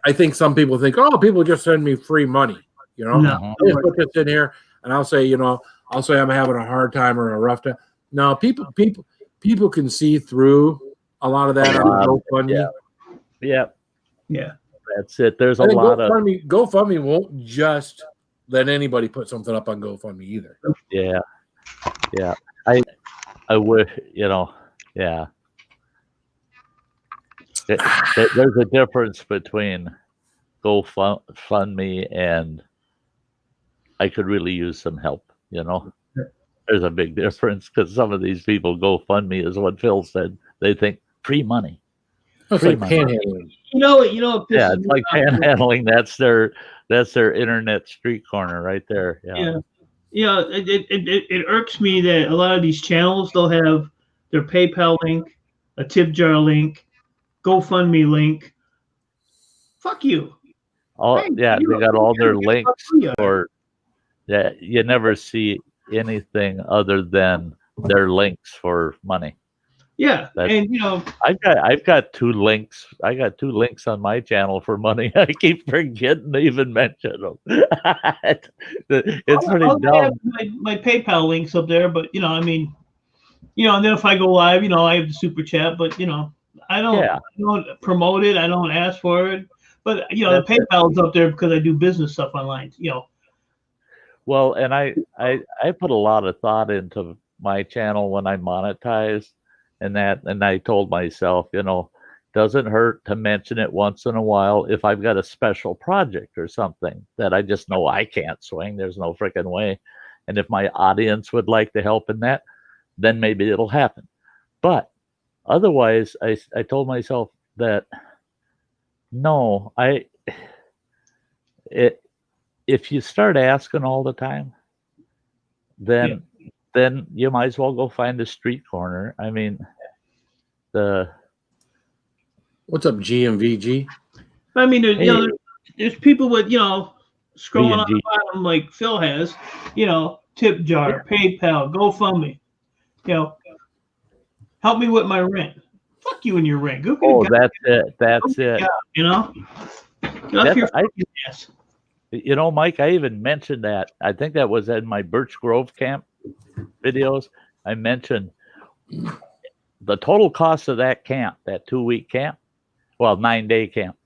I think some people think, oh, people just send me free money. You know, No. I just put this in here, and I'll say, you know, I'm having a hard time or a rough time. No, people can see through a lot of that on GoFundMe. Yeah. Yeah. That's it. There's a lot of GoFundMe won't just let anybody put something up on GoFundMe either. Yeah. I would, you know, yeah. There's a difference between GoFundMe and I could really use some help, you know. There's a big difference, because some of these people GoFundMe is what Phil said. They think free money. It's like panhandling. You know. Yeah, it's like panhandling. That's their internet street corner right there. Yeah. Yeah. It irks me that a lot of these channels, they'll have their PayPal link, a tip jar link, GoFundMe link. Fuck you. They got all their links for. Yeah, you never see anything other than their links for money. Yeah, and you know, I've got 2 links. I got 2 links on my channel for money. I keep forgetting to even mention them. It's pretty dumb. Have my PayPal links up there, but you know, I mean, you know, and then if I go live, you know, I have the super chat, but you know, I don't promote it. I don't ask for it. But you know, the PayPal's up there because I do business stuff online. You know. Well, and I put a lot of thought into my channel when I monetized, and I told myself, you know, doesn't hurt to mention it once in a while if I've got a special project or something that I just know I can't swing. There's no freaking way. And if my audience would like to help in that, then maybe it'll happen. But otherwise, I told myself that no, if you start asking all the time, then you might as well go find a street corner. I mean, what's up, GMVG? I mean, there's people with, you know, scrolling on the bottom like Phil has, you know, tip jar, PayPal, GoFundMe, you know, help me with my rent. Fuck you and your rent. That's it. That's it. You know, you know, Mike, I even mentioned that. I think that was in my Birch Grove camp videos. I mentioned the total cost of that camp, that 2-week camp, well, 9-day camp.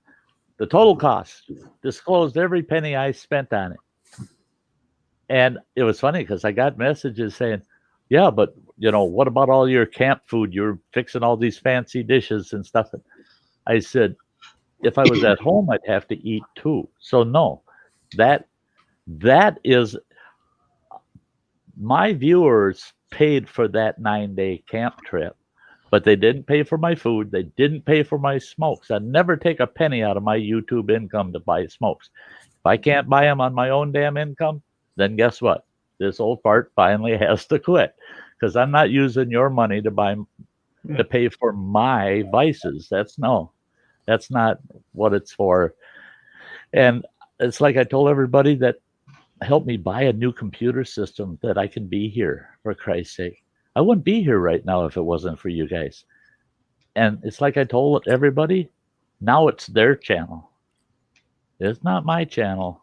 The total cost disclosed every penny I spent on it. And it was funny because I got messages saying, yeah, but you know, what about all your camp food? You're fixing all these fancy dishes and stuff. And I said, if I was at home, I'd have to eat too. So no, that is, my viewers paid for that 9-day camp trip, but they didn't pay for my food. They didn't pay for my smokes. I never take a penny out of my YouTube income to buy smokes. If I can't buy them on my own damn income, then guess what? This old fart finally has to quit, because I'm not using your money to pay for my vices. That's not what it's for. And it's like I told everybody that helped me buy a new computer system that I can be here, for Christ's sake. I wouldn't be here right now if it wasn't for you guys. And it's like I told everybody, now it's their channel. It's not my channel.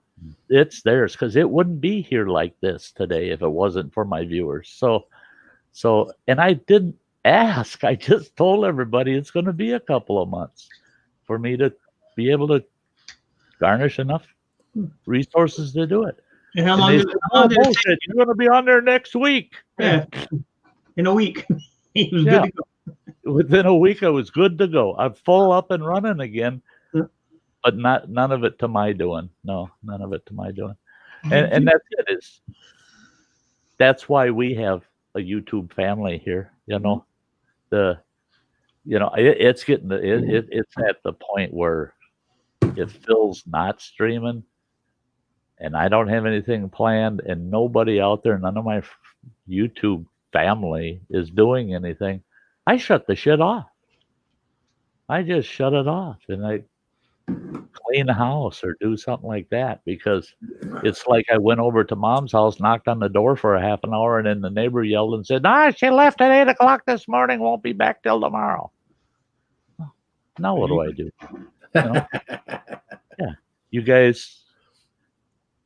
It's theirs, because it wouldn't be here like this today if it wasn't for my viewers. So, and I didn't ask. I just told everybody it's going to be a couple of months for me to be able to garnish enough resources to do it. And how And long they did, said, how long "Oh, did it bullshit, you're going to be on there next week." take? Yeah, in a week. He was Yeah. good to go. Within a week, I was good to go. I'm full up and running again, Yeah. but none of it to my doing. No, none of it to my doing. And that's it. That's why we have a YouTube family here. You know, it's getting it's at the point where if Phil's not streaming, and I don't have anything planned, and nobody out there, none of my YouTube family is doing anything, I shut the shit off. I just shut it off, and I clean the house or do something like that, because it's like I went over to Mom's house, knocked on the door for a half an hour, and then the neighbor yelled and said, she left at 8 o'clock this morning, won't be back till tomorrow. Now what do I do? You know? Yeah, you guys.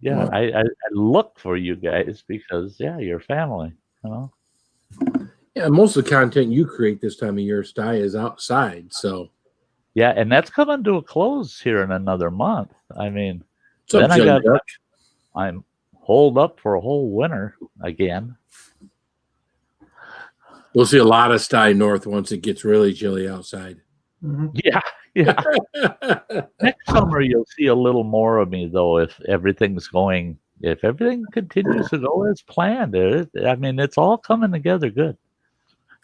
Yeah, I look for you guys because you're family. You know. Yeah, most of the content you create this time of year, Sty, is outside. So yeah, and that's coming to a close here in another month. I mean, then I'm holed up for a whole winter again. We'll see a lot of Sty north once it gets really chilly outside. Mm-hmm. Yeah. Next summer you'll see a little more of me, though, if everything continues to go as planned. I mean, it's all coming together good.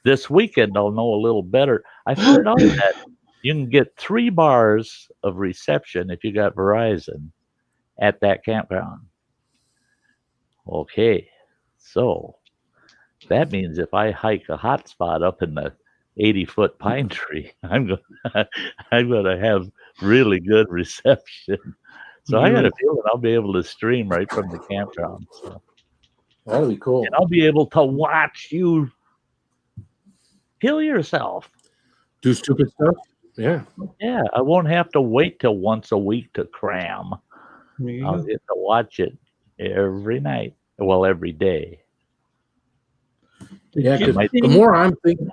This weekend I'll know a little better. I figured out that you can get 3 bars of reception if you got Verizon at that campground. Okay, so that means if I hike a hot spot up in the 80-foot pine tree, I'm gonna have really good reception. So I got a feeling I'll be able to stream right from the campground. So that'll be cool. And I'll be able to watch you kill yourself. Do stupid stuff. Yeah. Yeah, I won't have to wait till once a week to cram. I'll get to watch it every night. Well, every day. Yeah, because the more I'm thinking,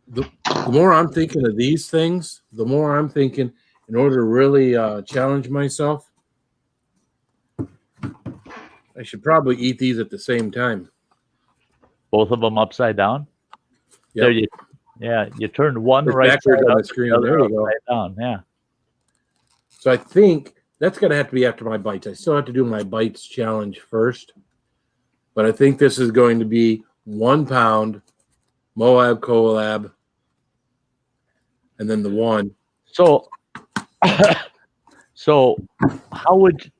the more I'm thinking of these things, the more I'm thinking, in order to really challenge myself, I should probably eat these at the same time. Both of them upside down? Yep. There you turned one right backwards on the screen. The there you go. Down. Yeah. So I think that's going to have to be after my bites. I still have to do my bites challenge first. But I think this is going to be 1 pound Moab Collab, and then the one. So how would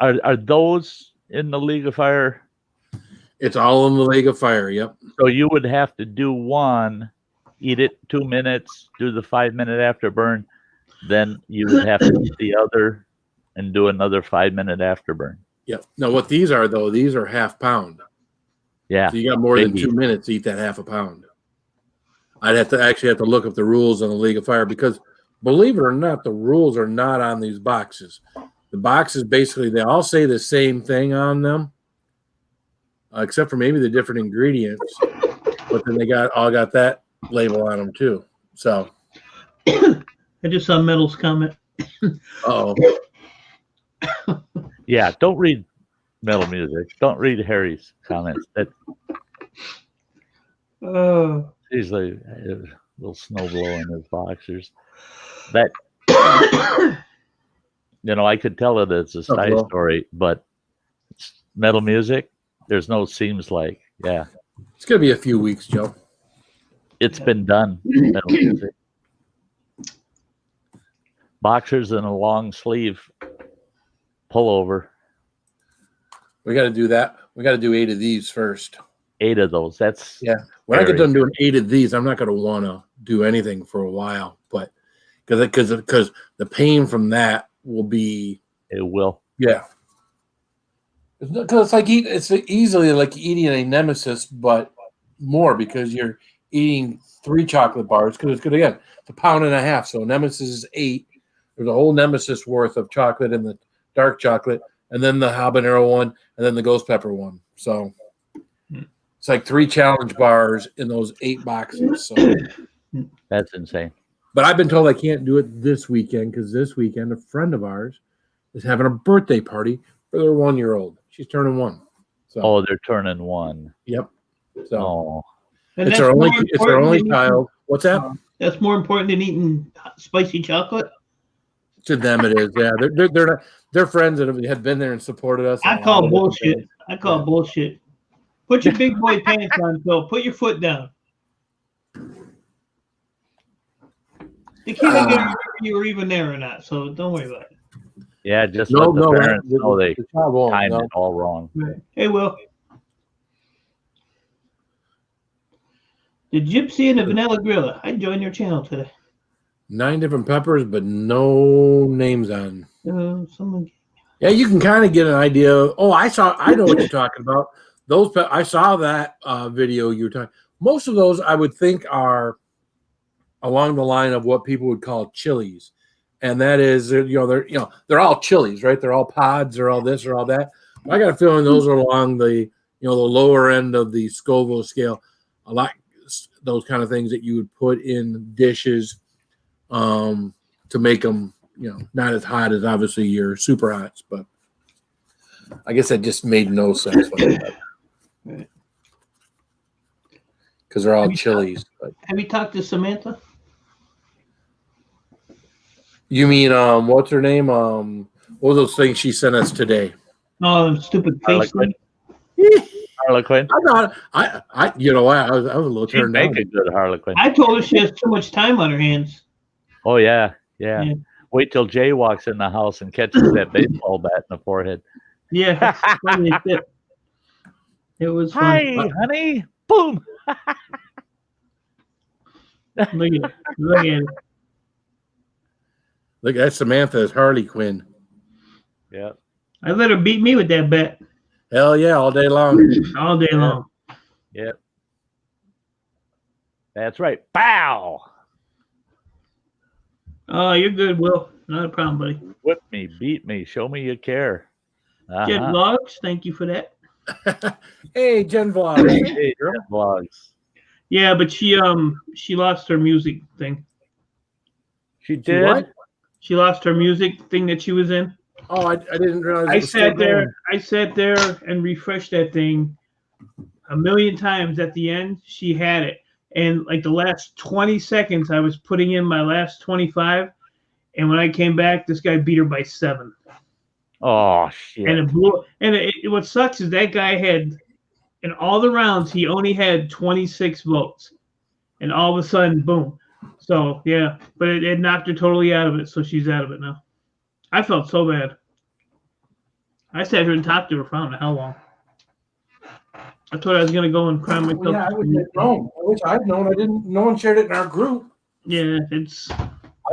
are those in the League of Fire? It's all in the League of Fire. Yep. So you would have to do one, eat it 2 minutes, do the 5-minute afterburn, then you would have to eat the other and do another 5-minute afterburn. Yep. Now what these are though, these are half pound. Yeah. So you got more than 2 minutes to eat that half a pound. I'd have to look up the rules on the League of Fire, because believe it or not, the rules are not on these boxes. The boxes basically, they all say the same thing on them, except for maybe the different ingredients. But then they all got that label on them too. So I just saw Metal's comment. Uh-oh. Yeah, don't read Metal Music. Don't read Harry's comments. That he's like a little snow blow in his boxers. That I could tell it it's a side story, but it's Metal Music. There's no seems like. Yeah, it's gonna be a few weeks, Joe. It's been done. Metal Music. Boxers and a long sleeve pullover. We got to do that. We got to do 8 of these first. 8 of those. That's When I get done doing 8 of these, I'm not going to want to do anything for a while, but because the pain from that will be. It will. Yeah. Because it's easily like eating a Nemesis, but more, because you're eating 3 chocolate bars. Because it's good again. It's 1.5 pounds. So Nemesis is 8. There's a whole Nemesis worth of chocolate in the dark chocolate, and then the habanero one, and then the ghost pepper one. So It's like 3 challenge bars in those 8 boxes. So That's insane. But I've been told I can't do it this weekend because this weekend a friend of ours is having a birthday party for their 1-year-old. She's turning 1. So they're turning 1. Yep. So and it's her only child. What's that? That's more important than eating spicy chocolate. To them, it is. Yeah, they're friends that have been there and supported us. I call bullshit. I call bullshit. Put your big boy pants on, Phil. Put your foot down. The kid didn't get you were even there or not, so don't worry about it. Yeah, just let the parents know they timed it all wrong. Right. Hey, Will. The Gypsy and the Vanilla Grilla. I joined your channel today. 9 different peppers, but no names on. Someone. Yeah, you can kind of get an idea. I know what you're talking about. I saw that video you were talking. Most of those I would think are along the line of what people would call chilies, and that is they're all chilies, right? They're all pods, they're all this or all that. I got a feeling those are along the the lower end of the Scoville scale. A lot those kind of things that you would put in dishes to make them not as hot as obviously your super hots, but I guess that just made no sense because they're all chilies. Have you talked to Samantha? You mean what's her name? What were those things she sent us today? Oh, stupid face thing. Harlequin. I thought I you know what? I was a little turned down. Make a good Harlequin. I told her she has too much time on her hands. Oh yeah. Wait till Jay walks in the house and catches that baseball bat in the forehead. Yeah, funny as shit. It was fun. Hi, honey. Boom. Look at it. Look, that's Samantha's Harley Quinn. Yeah. I let her beat me with that bat. Hell yeah, all day long. All day long. Yep. That's right. Bow. Oh, you're good, Will. Not a problem, buddy. Whip me, beat me, show me you care. Jen Vlogs, thank you for that. Hey, Jen Vlogs. Hey, Jen Vlogs. Yeah, but she lost her music thing. She did? What? She lost her music thing that she was in. Oh, I didn't realize. I sat there and refreshed that thing a million times. At the end, she had it. And like the last 20 seconds, I was putting in my last 25. And when I came back, this guy beat her by 7. Oh, shit. And it blew. And what sucks is that guy had, in all the rounds, he only had 26 votes. And all of a sudden, boom. So, yeah. But it knocked her totally out of it. So she's out of it now. I felt so bad. I sat here and talked to her for I don't know how long. I told her I was going to go and cry myself. Yeah, I would have known. I wish I'd known. No one shared it in our group. Yeah, I'd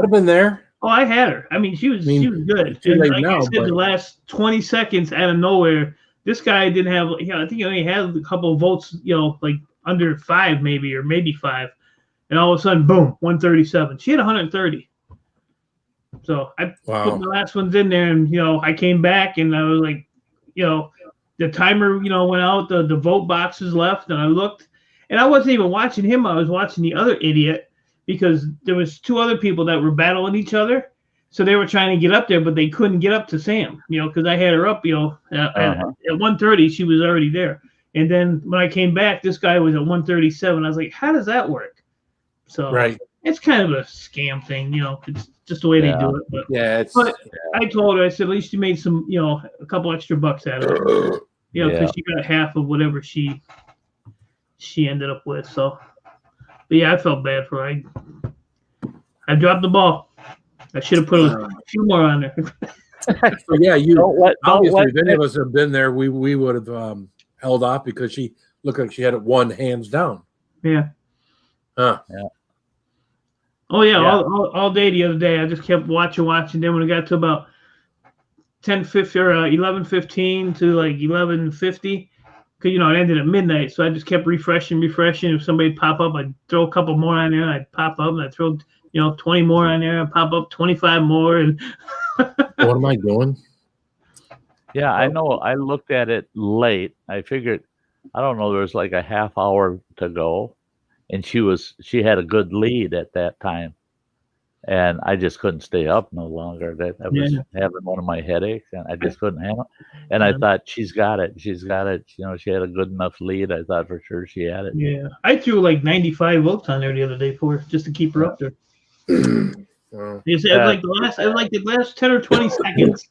have been there. Oh, I had her. I mean, she was good. Too late like now, I said, the last 20 seconds out of nowhere, this guy didn't have. I think he only had a couple of votes. Like under 5 maybe, or maybe 5, and all of a sudden, boom, 137. She had 130. So I put the last ones in there, and I came back, and I was like, the timer, went out, the vote boxes left, and I looked, and I wasn't even watching him. I was watching the other idiot because there was 2 other people that were battling each other, so they were trying to get up there, but they couldn't get up to Sam, because I had her up, at 130, she was already there, and then when I came back, this guy was at 137. I was like, how does that work? So it's kind of a scam thing, it's just the way they do it. But I told her, I said, at least you made some, a couple extra bucks out of it. Because she got half of whatever she ended up with. So, but yeah, I felt bad for her. I dropped the ball. I should have put a few more on there. So yeah, obviously, if any of us have been there, we would have held off because she looked like she had it won hands down. Yeah. Huh. Yeah. Oh yeah, all day the other day. I just kept watching. Then when it got to about 10:50 or 11:15 to like 11:50, because it ended at midnight. So I just kept refreshing. If somebody pop up, I'd throw a couple more on there. I'd pop up and I'd throw 20 more on there. I'd pop up 25 more. And what am I doing? Yeah, I know. I looked at it late. I figured I don't know, there was like a half hour to go, and she had a good lead at that time, and I just couldn't stay up no longer. I was having one of my headaches, and I just couldn't handle it. And I thought, she's got it. She had a good enough lead. I thought for sure she had it. Yeah, I threw like 95 volts on there the other day for her, just to keep her up there. It was like the last 10 or 20 seconds.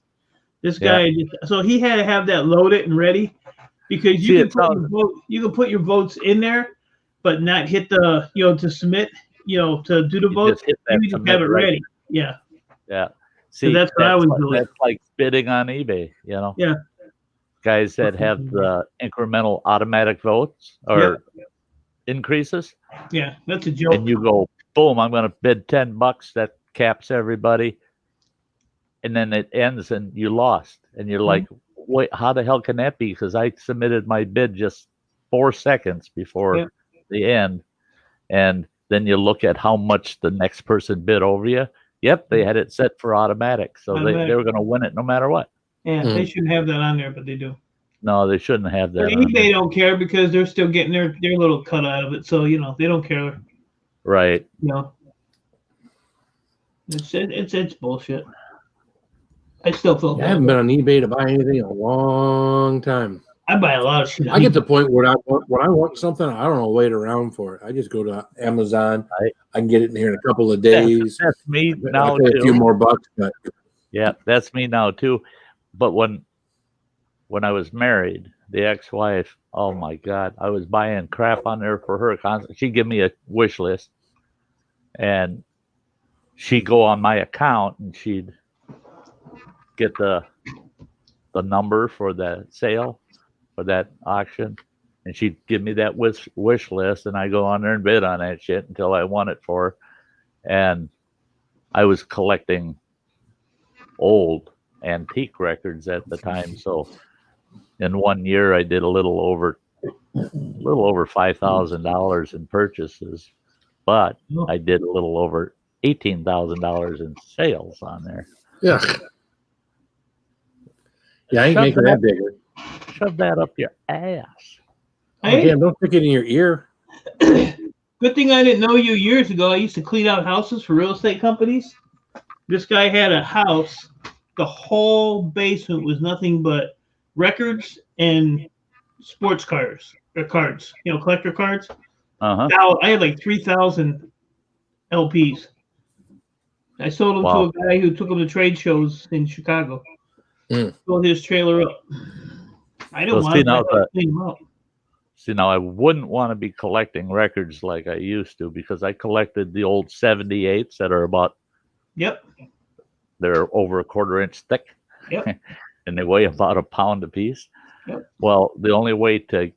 This guy, so he had to have that loaded and ready, because you can put your votes in there, but not hit the to submit, to do the vote. You just have it ready. Yeah. Yeah. See, so that's what I was doing. That's like bidding on eBay. Yeah. Guys that have the incremental automatic votes or increases. Yeah, that's a joke. And you go, boom! I'm going to bid $10. That caps everybody. And then it ends and you lost. And you're like, wait, how the hell can that be? Because I submitted my bid just 4 seconds before the end. And then you look at how much the next person bid over you. Yep, they had it set for automatic. So they were going to win it no matter what. Yeah, they shouldn't have that on there, but they do. No, they shouldn't have that. But eBay don't care, because they're still getting their little cut out of it. So, they don't care. Right. It's bullshit. I still feel I haven't been on eBay to buy anything in a long time. I buy a lot of shit. I get to the point where when I want something, I don't wait around for it. I just go to Amazon. I can get it in here in a couple of days. That's me now too. A few more bucks, but yeah, that's me now too. But when I was married, the ex-wife, oh my God, I was buying crap on there for her constantly. She'd give me a wish list, and she'd go on my account and she'd get the number for the sale for that auction, and she'd give me that wish list, and I go on there and bid on that shit until I won it for her. And I was collecting old antique records at the time, so in 1 year I did a little over $5,000 in purchases, but I did a little over $18,000 in sales on there. Yeah, I ain't making that bigger. Shove that up your ass. Hey. Damn, don't stick it in your ear. Good thing I didn't know you years ago. I used to clean out houses for real estate companies. This guy had a house. The whole basement was nothing but records and sports cards, collector cards. Now I had like 3,000 LPs. I sold them to a guy who took them to trade shows in Chicago. Filled his trailer up. I don't want to clean them up. See, now I wouldn't want to be collecting records like I used to, because I collected the old 78s that are about, they're over a 1/4 inch thick, and they weigh about a pound a piece. Well, the only way to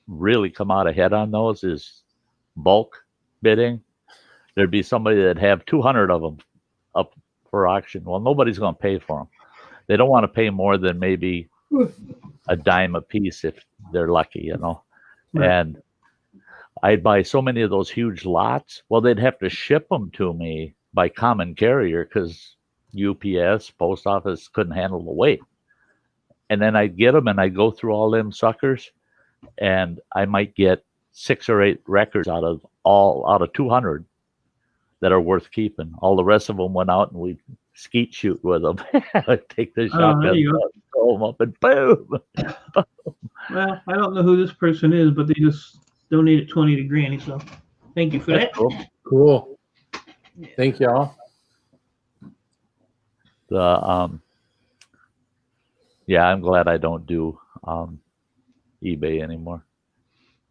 really come out ahead on those is bulk bidding. There'd be somebody that'd have 200 of them up for auction. Well, nobody's going to pay for them. They don't want to pay more than maybe a dime a piece if they're lucky, And I'd buy so many of those huge lots. Well, they'd have to ship them to me by common carrier, because UPS, post office couldn't handle the weight. And then I'd get them and I'd go through all them suckers, and I might get 6 or 8 records out of 200 that are worth keeping. All the rest of them went out and we'd skeet shoot with them. I'd take the shotgun, throw them up, and boom. Well, I don't know who this person is, but they just donated 20 to Granny, so thank you for that. Cool. Thank y'all. I'm glad I don't do eBay anymore.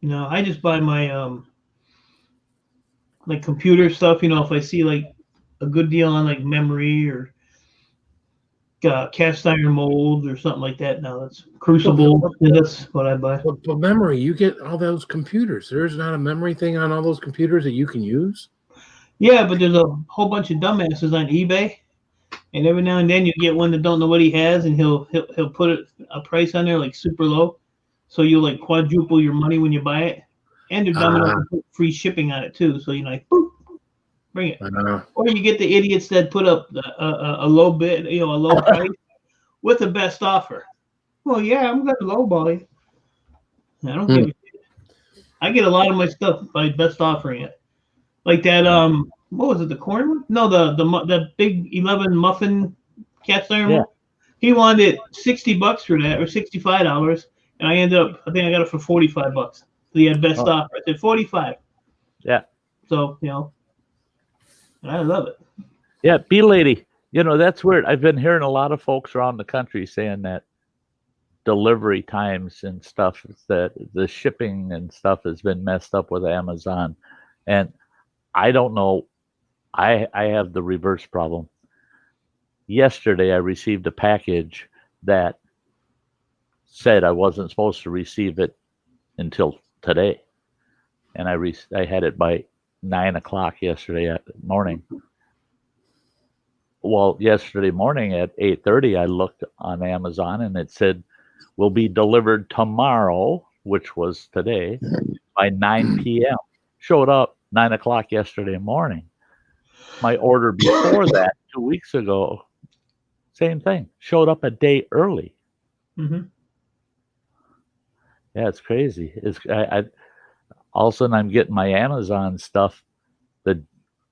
No, I just buy my like computer stuff. If I see like a good deal on like memory or cast iron mold or something like that. Now that's Crucible. That's what I buy. But memory, you get all those computers. There's not a memory thing on all those computers that you can use. Yeah, but there's a whole bunch of dumbasses on eBay, and every now and then you get one that don't know what he has, and he'll put a price on there like super low, so you'll like quadruple your money when you buy it, and they're dumb enough to put free shipping on it too. So you're like, boop, bring it. Or you get the idiots that put up a low bid, a low price with the best offer. Well, yeah, I'm going to lowball you. I don't give a shit. I get a lot of my stuff by best offering it. Like that, what was it, the corn one? No, the big 11 muffin cast iron one. He wanted $60 for that, or $65, and I ended up, I think I got it for $45. So he had best offer. I said 45. Yeah. So, I love it. Yeah, Bee Lady. That's weird. I've been hearing a lot of folks around the country saying that delivery times and stuff, that the shipping and stuff has been messed up with Amazon. And I don't know. I have the reverse problem. Yesterday, I received a package that said I wasn't supposed to receive it until today. And I had it by 9 o'clock yesterday morning. Well, yesterday morning at 8:30, I looked on Amazon and it said, will be delivered tomorrow, which was today, by 9 p.m. Showed up 9 o'clock yesterday morning. My order before that, 2 weeks ago, same thing. Showed up a day early. Mm-hmm. Yeah, it's crazy. All of a sudden I'm getting my Amazon stuff the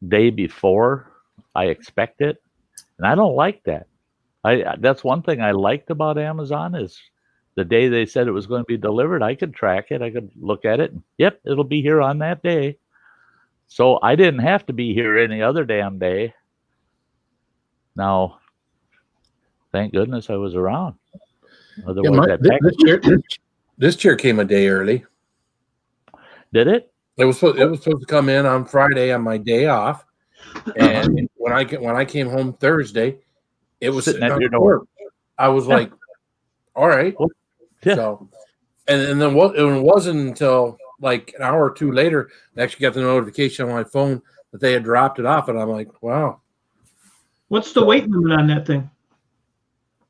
day before I expect it, and I don't like that. That's one thing I liked about Amazon is the day they said it was going to be delivered, I could track it. I could look at it. And, yep, it'll be here on that day. So I didn't have to be here any other damn day. Now, thank goodness I was around. Otherwise, this chair came a day early. Did it? It was supposed to come in on Friday on my day off, and when I came home Thursday, it was sitting at your door. I was like, "All right." Yeah. So, and then it wasn't until like an hour or two later I actually got the notification on my phone that they had dropped it off, and I'm like, "Wow." What's the weight limit on that thing?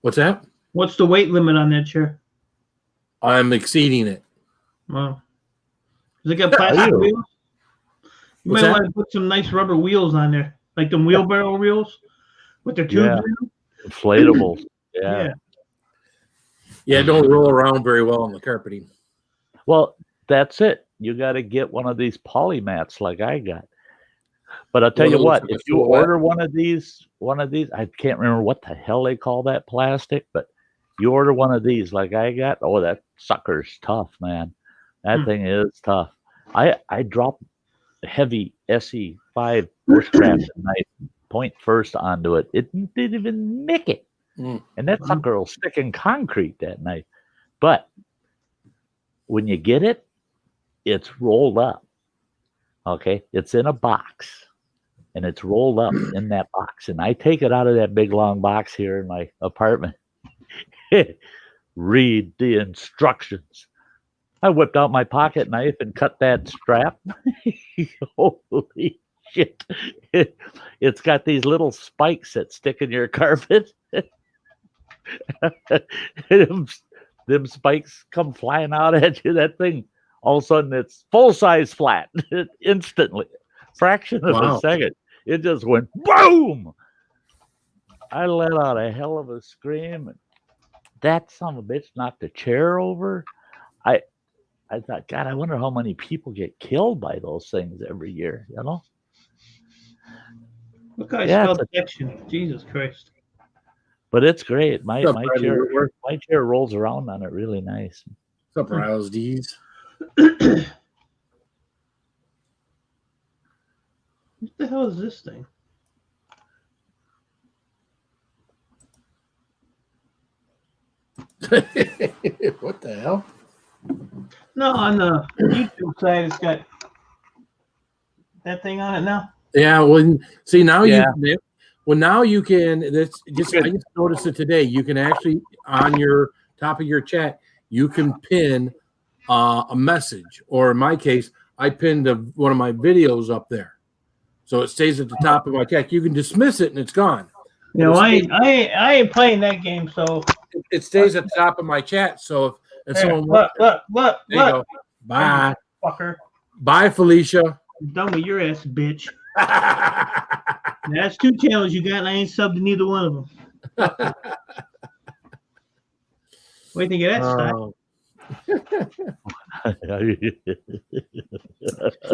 What's that? What's the weight limit on that chair? I'm exceeding it. Wow. Does it got plastic wheels? You might want to put some nice rubber wheels on there, like them wheelbarrow wheels with their tubes in them. Inflatables. Yeah. Yeah, it don't roll around very well on the carpeting. Well, that's it. You got to get one of these polymats like I got. But I'll tell you what, if you order one of these, I can't remember what the hell they call that plastic, but you order one of these like I got, oh, that sucker's tough, man. That thing is tough. I dropped a heavy SE5 bushcraft knife point first onto it. It didn't even nick it. And that sucker will stick in concrete, that knife. But when you get it, it's rolled up. Okay? It's in a box. And it's rolled up in that box. And I take it out of that big long box here in my apartment. Read the instructions. I whipped out my pocket knife and cut that strap. Holy shit. It's got these little spikes that stick in your carpet. Them spikes come flying out at you. That thing, all of a sudden, it's full size flat. Instantly. Fraction of a second. It just went boom. I let out a hell of a scream. And that son of a bitch knocked the chair over. I thought, God, I wonder how many people get killed by those things every year, you know? Look how I spelled protection. Jesus Christ. But it's great. My chair rolls around on it really nice. What's up, Riles D's? What the hell is this thing? What the hell? No, on the YouTube side, it's got that thing on it now. Yeah, well, see now now you can. I just noticed it today. You can actually on your top of your chat, you can pin a message, or in my case, I pinned one of my videos up there, so it stays at the top of my chat. You can dismiss it and it's gone. You know, I ain't playing that game, so it stays at the top of my chat. So if someone look, there you go. Bye, fucker. Bye, Felicia. I'm done with your ass, bitch. That's 2 channels you got, and I ain't subbed to neither one of them. What do you think of that, Scott? So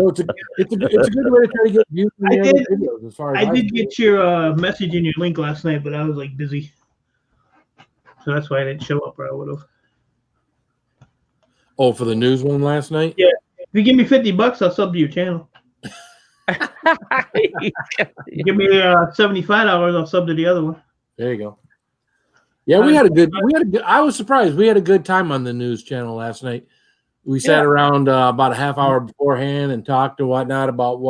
it's a good way to try to get views from the other videos. As far as I did get your message and your link last night, but I was like busy, so that's why I didn't show up. Or I would have. Oh, for the news one last night? Yeah. If you give me $50, I'll sub to your channel. Give me $75, I'll sub to the other one. There you go. Yeah, we had a good. I was surprised. We had a good time on the news channel last night. We sat around about a half hour beforehand and talked and whatnot about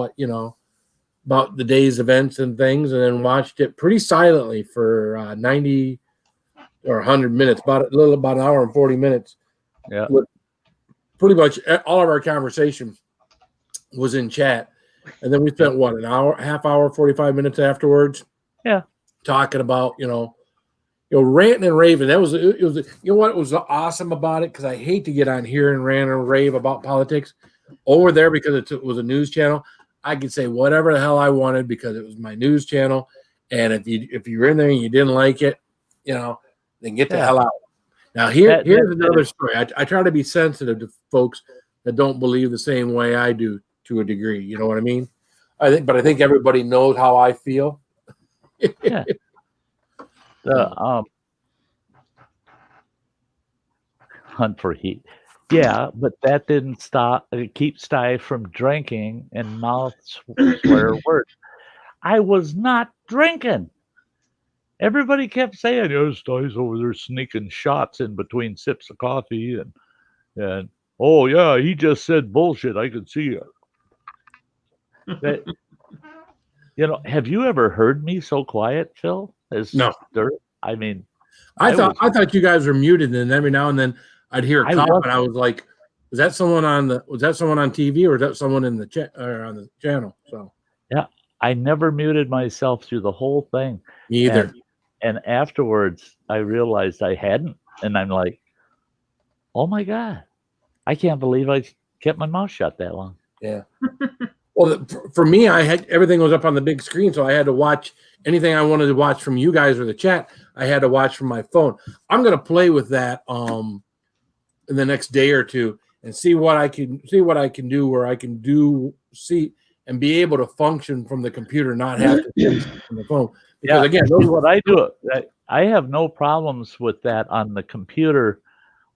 about the day's events and things, and then watched it pretty silently for 90 or 100 minutes, about an hour and 40 minutes. Yeah. With pretty much all of our conversation was in chat. And then we spent an hour, half hour, 45 minutes afterwards. Yeah. Talking about, ranting and raving. It was what was awesome about it, because I hate to get on here and rant and rave about politics. Over there, because it was a news channel, I could say whatever the hell I wanted because it was my news channel. And if you were in there and you didn't like it, then get the hell out. Now here's another story. I try to be sensitive to folks that don't believe the same way I do to a degree. You know what I mean? I think everybody knows how I feel. Yeah. Hunt for heat. Yeah, but that didn't keep Sty from drinking and mouth swear words. I was not drinking. Everybody kept saying, Sty's over there sneaking shots in between sips of coffee and oh yeah, he just said bullshit. I could see it. That, have you ever heard me so quiet, Phil? No. I mean, I thought you guys were muted, and every now and then I'd hear a cough, and I was like, was that someone on TV, or was that someone in the chat or on the channel? So yeah, I never muted myself through the whole thing. Me either. And afterwards, I realized I hadn't, and I'm like, oh my God, I can't believe I kept my mouth shut that long. Yeah. Well, for me, I had everything was up on the big screen, so I had to watch anything I wanted to watch from you guys or the chat. I had to watch from my phone. I'm going to play with that in the next day or two and see what I can do, where I can see and be able to function from the computer, not have to do from the phone. Because again, those are what I do. I have no problems with that on the computer.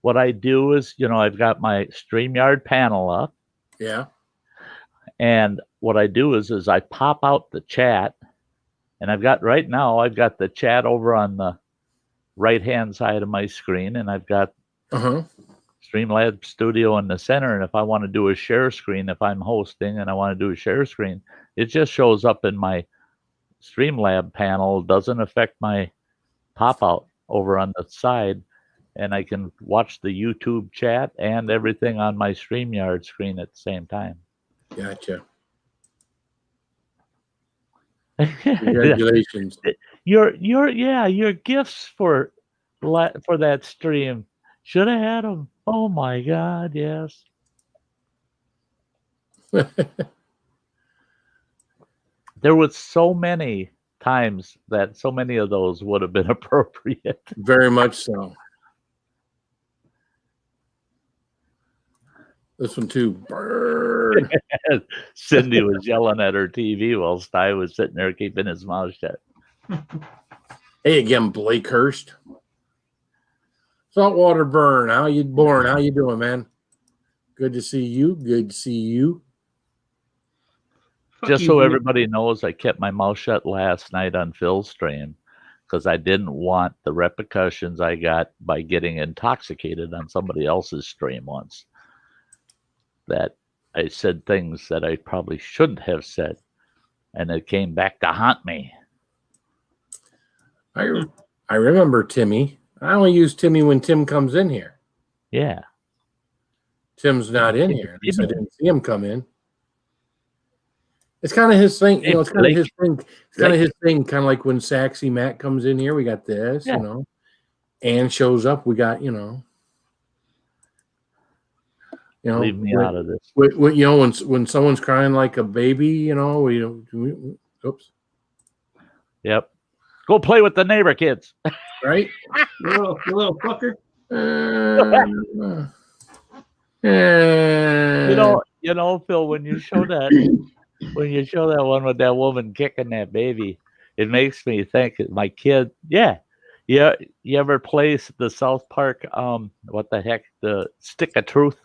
What I do is, I've got my StreamYard panel up. Yeah. And what I do is I pop out the chat, and I've got the chat over on the right-hand side of my screen, and I've got Streamlabs Studio in the center. And if I want to do a share screen, if I'm hosting and I want to do a share screen, it just shows up in my Streamlab panel. Doesn't affect my pop-out over on the side, and I can watch the YouTube chat and everything on my StreamYard screen at the same time. Gotcha. Congratulations. Your gifts for that stream should have had them. Oh my God, yes. There was so many times that so many of those would have been appropriate. Very much so. This one too. Burn. Cindy was yelling at her TV while Sty was sitting there keeping his mouth shut. Hey again, Blake Hurst. Saltwater Burn. How you doing, man? Good to see you. Good to see you. Just so everybody knows, I kept my mouth shut last night on Phil's stream because I didn't want the repercussions I got by getting intoxicated on somebody else's stream once. That I said things that I probably shouldn't have said, and it came back to haunt me. I remember Timmy. I only use Timmy when Tim comes in here. Yeah. Tim's not in here. At least I didn't see him come in. It's kind of his thing. It's kind of his thing. It's kind of his thing. Kind of like when Saxy Matt comes in here, we got this, Ann shows up, we got, leave me out of this. When someone's crying like a baby, oops. Yep. Go play with the neighbor kids. Right? You little fucker. Phil, when you show that one with that woman kicking that baby, it makes me think of my kid. Yeah. Yeah. You ever play the South Park, what the heck, the Stick of Truth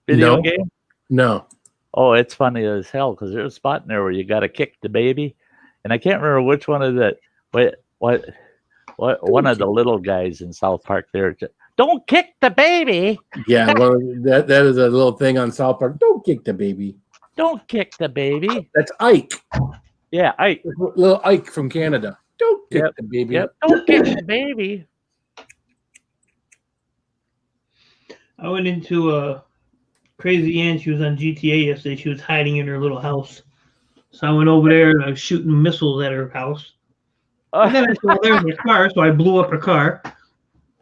video game? No. Oh, it's funny as hell because there's a spot in there where you got to kick the baby. And I can't remember which one of the, what one of the little guys in South Park there. Don't kick the baby. Yeah, well, that is a little thing on South Park. Don't kick the baby. Don't kick the baby. That's Ike. Yeah, Ike. Little Ike from Canada. Don't kick the baby. Yep. Don't kick the baby. I went into a Crazy Ann. She was on GTA yesterday. She was hiding in her little house. So I went over there and I was shooting missiles at her house. And then I saw there was her car, so I blew up her car.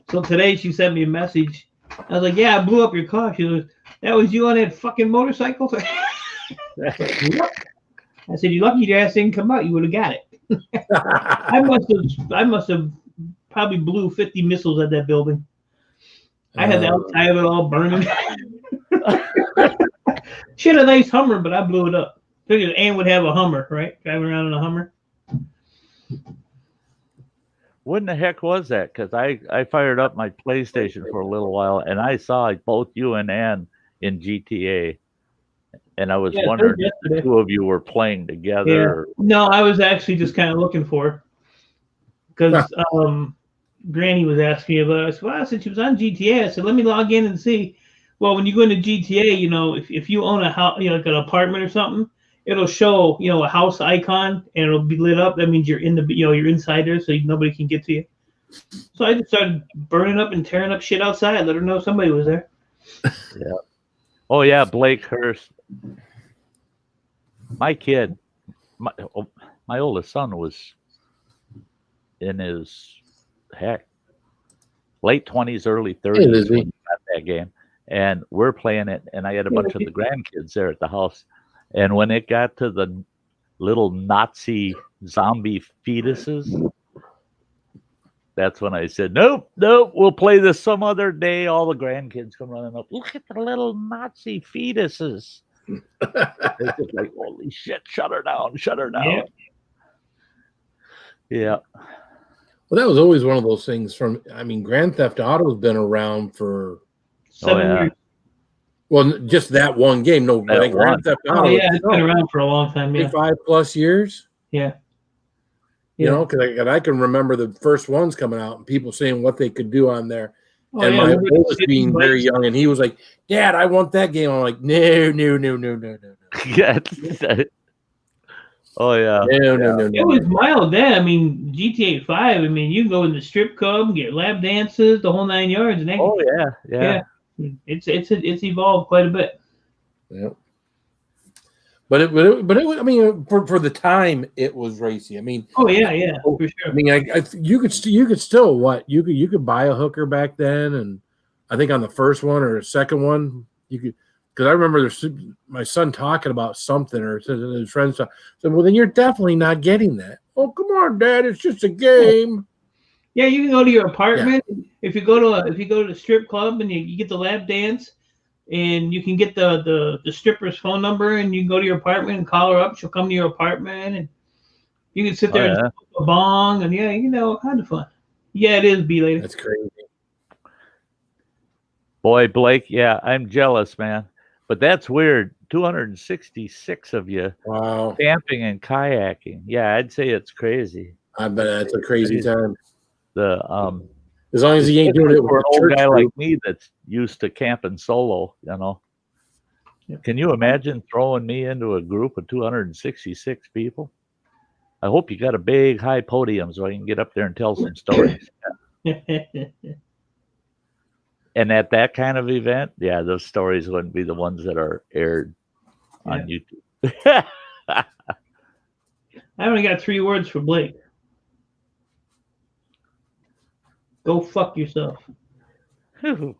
So today she sent me a message. I was like, yeah, I blew up your car. She goes, that was you on that fucking motorcycle? I said, you're lucky your ass didn't come out. You would have got it. I must have probably blew 50 missiles at that building. I had the outside of it all burning. She had a nice Hummer, but I blew it up. Figured Ann would have a Hummer, right? Driving around in a Hummer. When the heck was that? Because I fired up my PlayStation for a little while, and I saw both you and Ann in GTA. And I was wondering if the two of you were playing together. Yeah. No, I was actually just kind of looking for her. Because Granny was asking me about it. I said, well, I said she was on GTA. I said, let me log in and see. Well, when you go into GTA, if you own a house, like an apartment or something, it'll show, a house icon and it'll be lit up. That means you're in the, you're inside there, so nobody can get to you. So I just started burning up and tearing up shit outside. Let her know somebody was there. Yeah. Oh yeah, Blake Hurst. My kid, my oldest son was in his late 20s, early 30s when he got that game, and we're playing it. And I had a bunch of the grandkids there at the house. And when it got to the little Nazi zombie fetuses, that's when I said, nope, we'll play this some other day. All the grandkids come running up. Look at the little Nazi fetuses. They're just like, holy shit, shut her down. Yeah. Well, that was always one of those things Grand Theft Auto has been around for 7 years. Well, just that one game. No, Grand Theft Auto. Oh, yeah, it's been around for a long time. Yeah. 5+ years. Yeah. Because I can remember the first ones coming out and people saying what they could do on there. And my oldest being very young, and he was like, Dad, I want that game. I'm like, no. Yeah. Oh, yeah. No. It was mild then. GTA 5, you can go in the strip club, get lap dances, the whole 9 yards. And yeah. It's evolved quite a bit. Yeah. But it was, for the time it was racy. Oh yeah, for sure. You could still you could buy a hooker back then, and I think on the first one or the second one you could, because I remember my son talking about something, or his friends said, well, then you're definitely not getting that. Oh, come on, Dad, it's just a game. Yeah, you can go to your apartment. Yeah. If you go to the strip club and you get the lap dance. And you can get the stripper's phone number, and you can go to your apartment and call her up. She'll come to your apartment, and you can sit there and smoke a bong, and kind of fun. Yeah, it is, B-Lady. That's crazy. Boy, Blake, yeah, I'm jealous, man. But that's weird. 266 of you. Wow. Camping and kayaking. Yeah, I'd say it's crazy. I bet it's a crazy time. As long as he ain't doing it for an old guy like me that's used to camping solo, Yeah. Can you imagine throwing me into a group of 266 people? I hope you got a big high podium so I can get up there and tell some stories. And at that kind of event, yeah, those stories wouldn't be the ones that are aired on YouTube. I only got 3 words for Blake. Go fuck yourself. Damn,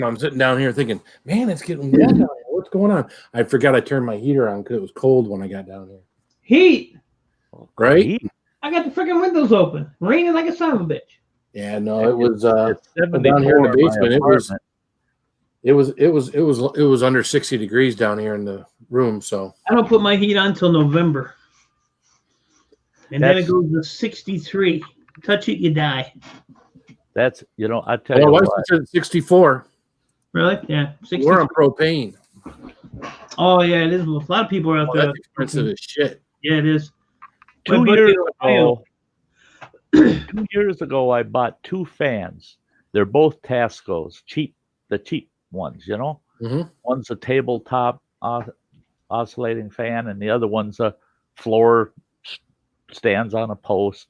I'm sitting down here thinking, man, it's getting warm down here. What's going on? I forgot I turned my heater on because it was cold when I got down here. Heat. Right? I got the freaking windows open. Raining like a son of a bitch. Yeah, no, it was down here in the basement. It was under 60 degrees down here in the room. So I don't put my heat on till November, and then it goes to 63. Touch it, you die. That's I tell you what. It's 64. Really? Yeah. 63. We're on propane. Oh yeah, it is. A lot of people are out there. That's expensive as shit. Yeah, it is. 2 years ago, I bought 2 fans. They're both Tascos, the cheap ones, Mm-hmm. One's a tabletop oscillating fan, and the other one's a floor stands on a post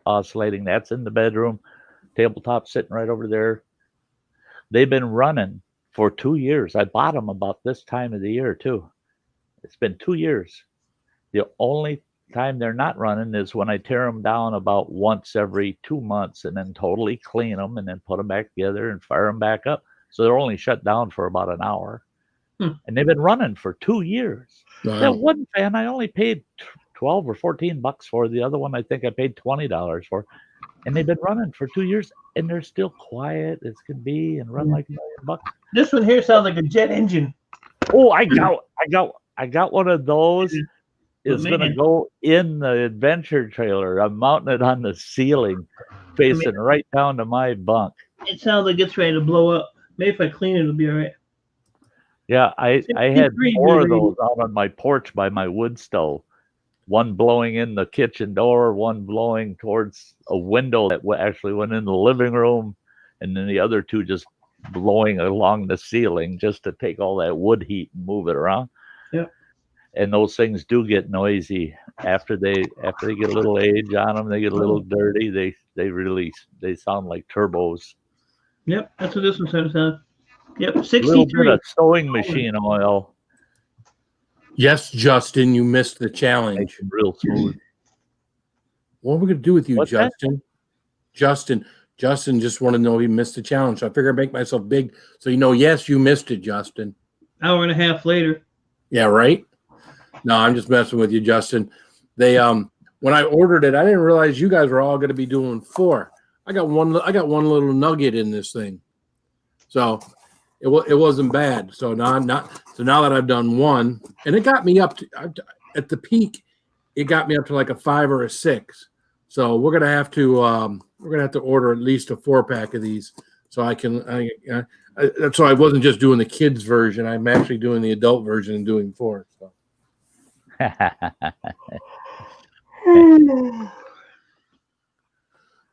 oscillating. That's in the bedroom. Tabletop sitting right over there. They've been running for 2 years. I bought them about this time of the year too. It's been 2 years. The only time they're not running is when I tear them down about once every 2 months and then totally clean them and then put them back together and fire them back up. So they're only shut down for about an hour. And they've been running for 2 years. Wow. That one fan I only paid $12 or $14 for. The other one I think I paid $20 for. And they've been running for 2 years, and they're still quiet as can be and run like $1 million. This one here sounds like a jet engine. Oh, I got one of those. It's gonna go in the adventure trailer. I'm mounting it on the ceiling, facing right down to my bunk. It sounds like it's ready to blow up. Maybe if I clean it, it'll be all right. Yeah, I had 4 of those out on my porch by my wood stove. One blowing in the kitchen door, one blowing towards a window that actually went in the living room, and then the other 2 just blowing along the ceiling just to take all that wood heat and move it around. Yeah. And those things do get noisy after they get a little age on them. They get a little dirty. They sound like turbos. Yep, that's what this one sounds. Yep, 63. A little bit of sewing machine oil. Yes, Justin, you missed the challenge. Real smooth. What are we gonna do with you, What's Justin? That? Justin just want to know he missed the challenge. So I figure I'd make myself big so yes, you missed it, Justin. Hour and a half later. Yeah, right. No, I'm just messing with you, Justin. They when I ordered it, I didn't realize you guys were all going to be doing 4. I got one little nugget in this thing, so it wasn't bad. So now that I've done 1, and it got me up to at the peak, it got me up to like a 5 or a 6. So we're gonna have to order at least a 4-pack of these, so I can. So I wasn't just doing the kids version. I'm actually doing the adult version and doing 4. So.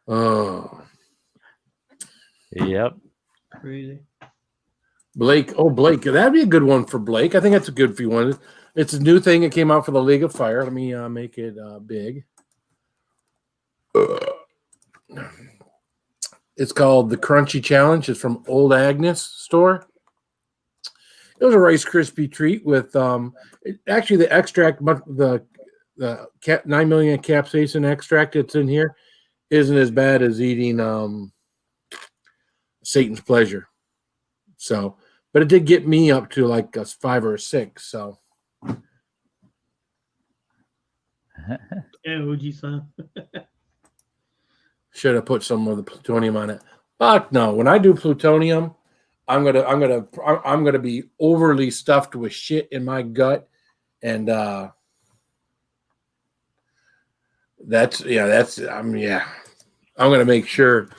Oh. Yep. Crazy. Blake. Oh, Blake. That'd be a good one for Blake. I think that's a good one. It's a new thing that came out for the League of Fire. Let me make it big. It's called the Crunchy Challenge. It's from Old Agnes Store. It was a Rice Krispie treat with actually the extract, the 9 million capsaicin extract that's in here isn't as bad as eating Satan's Pleasure. So, but it did get me up to like a 5 or a 6. So, yeah, OG son. should have put some of the plutonium on it. Fuck no! When I do plutonium, I'm gonna be overly stuffed with shit in my gut, and I'm gonna make sure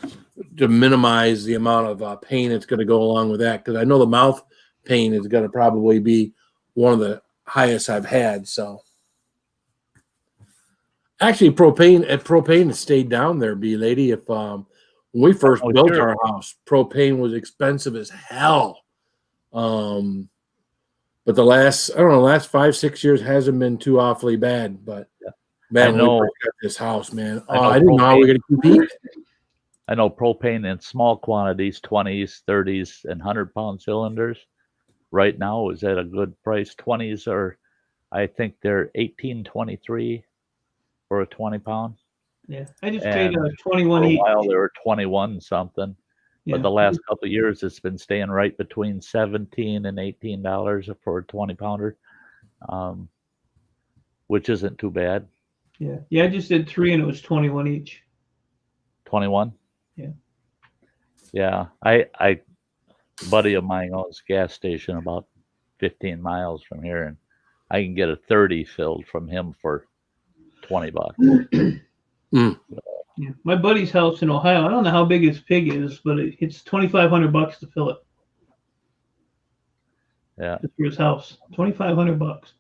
to minimize the amount of pain that's gonna go along with that, because I know the mouth pain is gonna probably be one of the highest I've had. So actually, propane has stayed down there, B lady. If when we first built our house, propane was expensive as hell. But the last 5-6 years hasn't been too awfully bad. But man, when we got this house, man, I didn't know how we were gonna compete. I know propane in small quantities, 20s, 30s, and 100-pound cylinders. Right now is at a good price. 20s are, I think they're $18.23 for a 20-pound. Yeah, I just paid 21 for a each. while they were 21 something, but the last couple of years it's been staying right between $17 and $18 for a 20-pounder, which isn't too bad. Yeah, I just did 3 and it was 21 each. 21. Yeah. Yeah, I A buddy of mine owns a gas station about 15 miles from here, and I can get a 30 filled from him for $20. Yeah. My buddy's house in Ohio, I don't know how big his pig is, but it's $2,500 to fill it. Yeah. Just for his house. $2,500.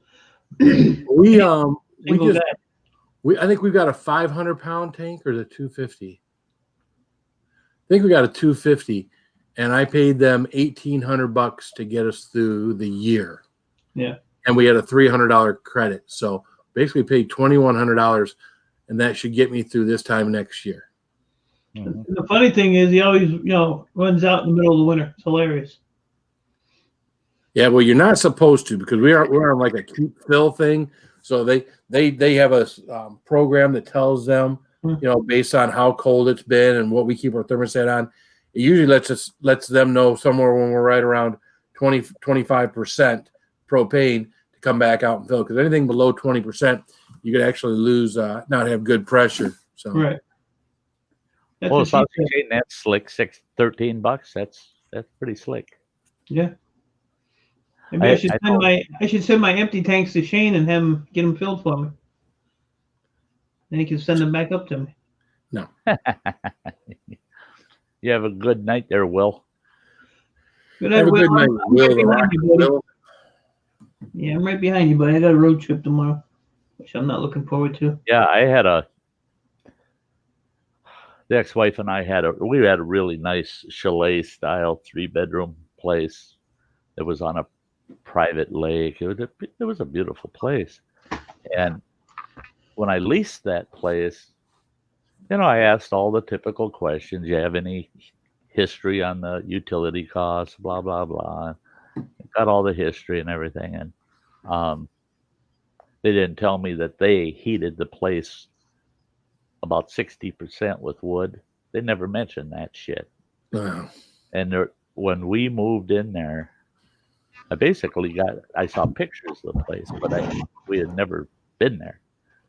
I think we've got a 500-pound tank, or the 250. I think we got a 250, and I paid them $1,800 to get us through the year. Yeah. And we had a $300 credit, so basically paid $2,100, and that should get me through this time next year. Mm-hmm. The funny thing is, he always, runs out in the middle of the winter. It's hilarious. Yeah, well, you're not supposed to, because we're on like a keep fill thing. So they have a program that tells them, based on how cold it's been and what we keep our thermostat on. It usually lets them know somewhere when we're right around 25% propane to come back out and fill. Because anything below 20%, you could actually lose, not have good pressure. So right. Well, that's slick. $13. That's pretty slick. Yeah. Maybe I should send my empty tanks to Shane and have him get them filled for me. Then he can send them back up to me. No. You have a good night there, Will. Good night, Will. Will. Yeah, I'm right behind you, buddy. I got a road trip tomorrow, which I'm not looking forward to. Yeah, the ex-wife and I had a really nice chalet style 3-bedroom place. It was on a private lake. It was a beautiful place. And when I leased that place, I asked all the typical questions. You have any history on the utility costs, blah, blah, blah. Got all the history and everything. And they didn't tell me that they heated the place about 60% with wood. They never mentioned that shit. Wow. And when we moved in there, I saw pictures of the place, but we had never been there.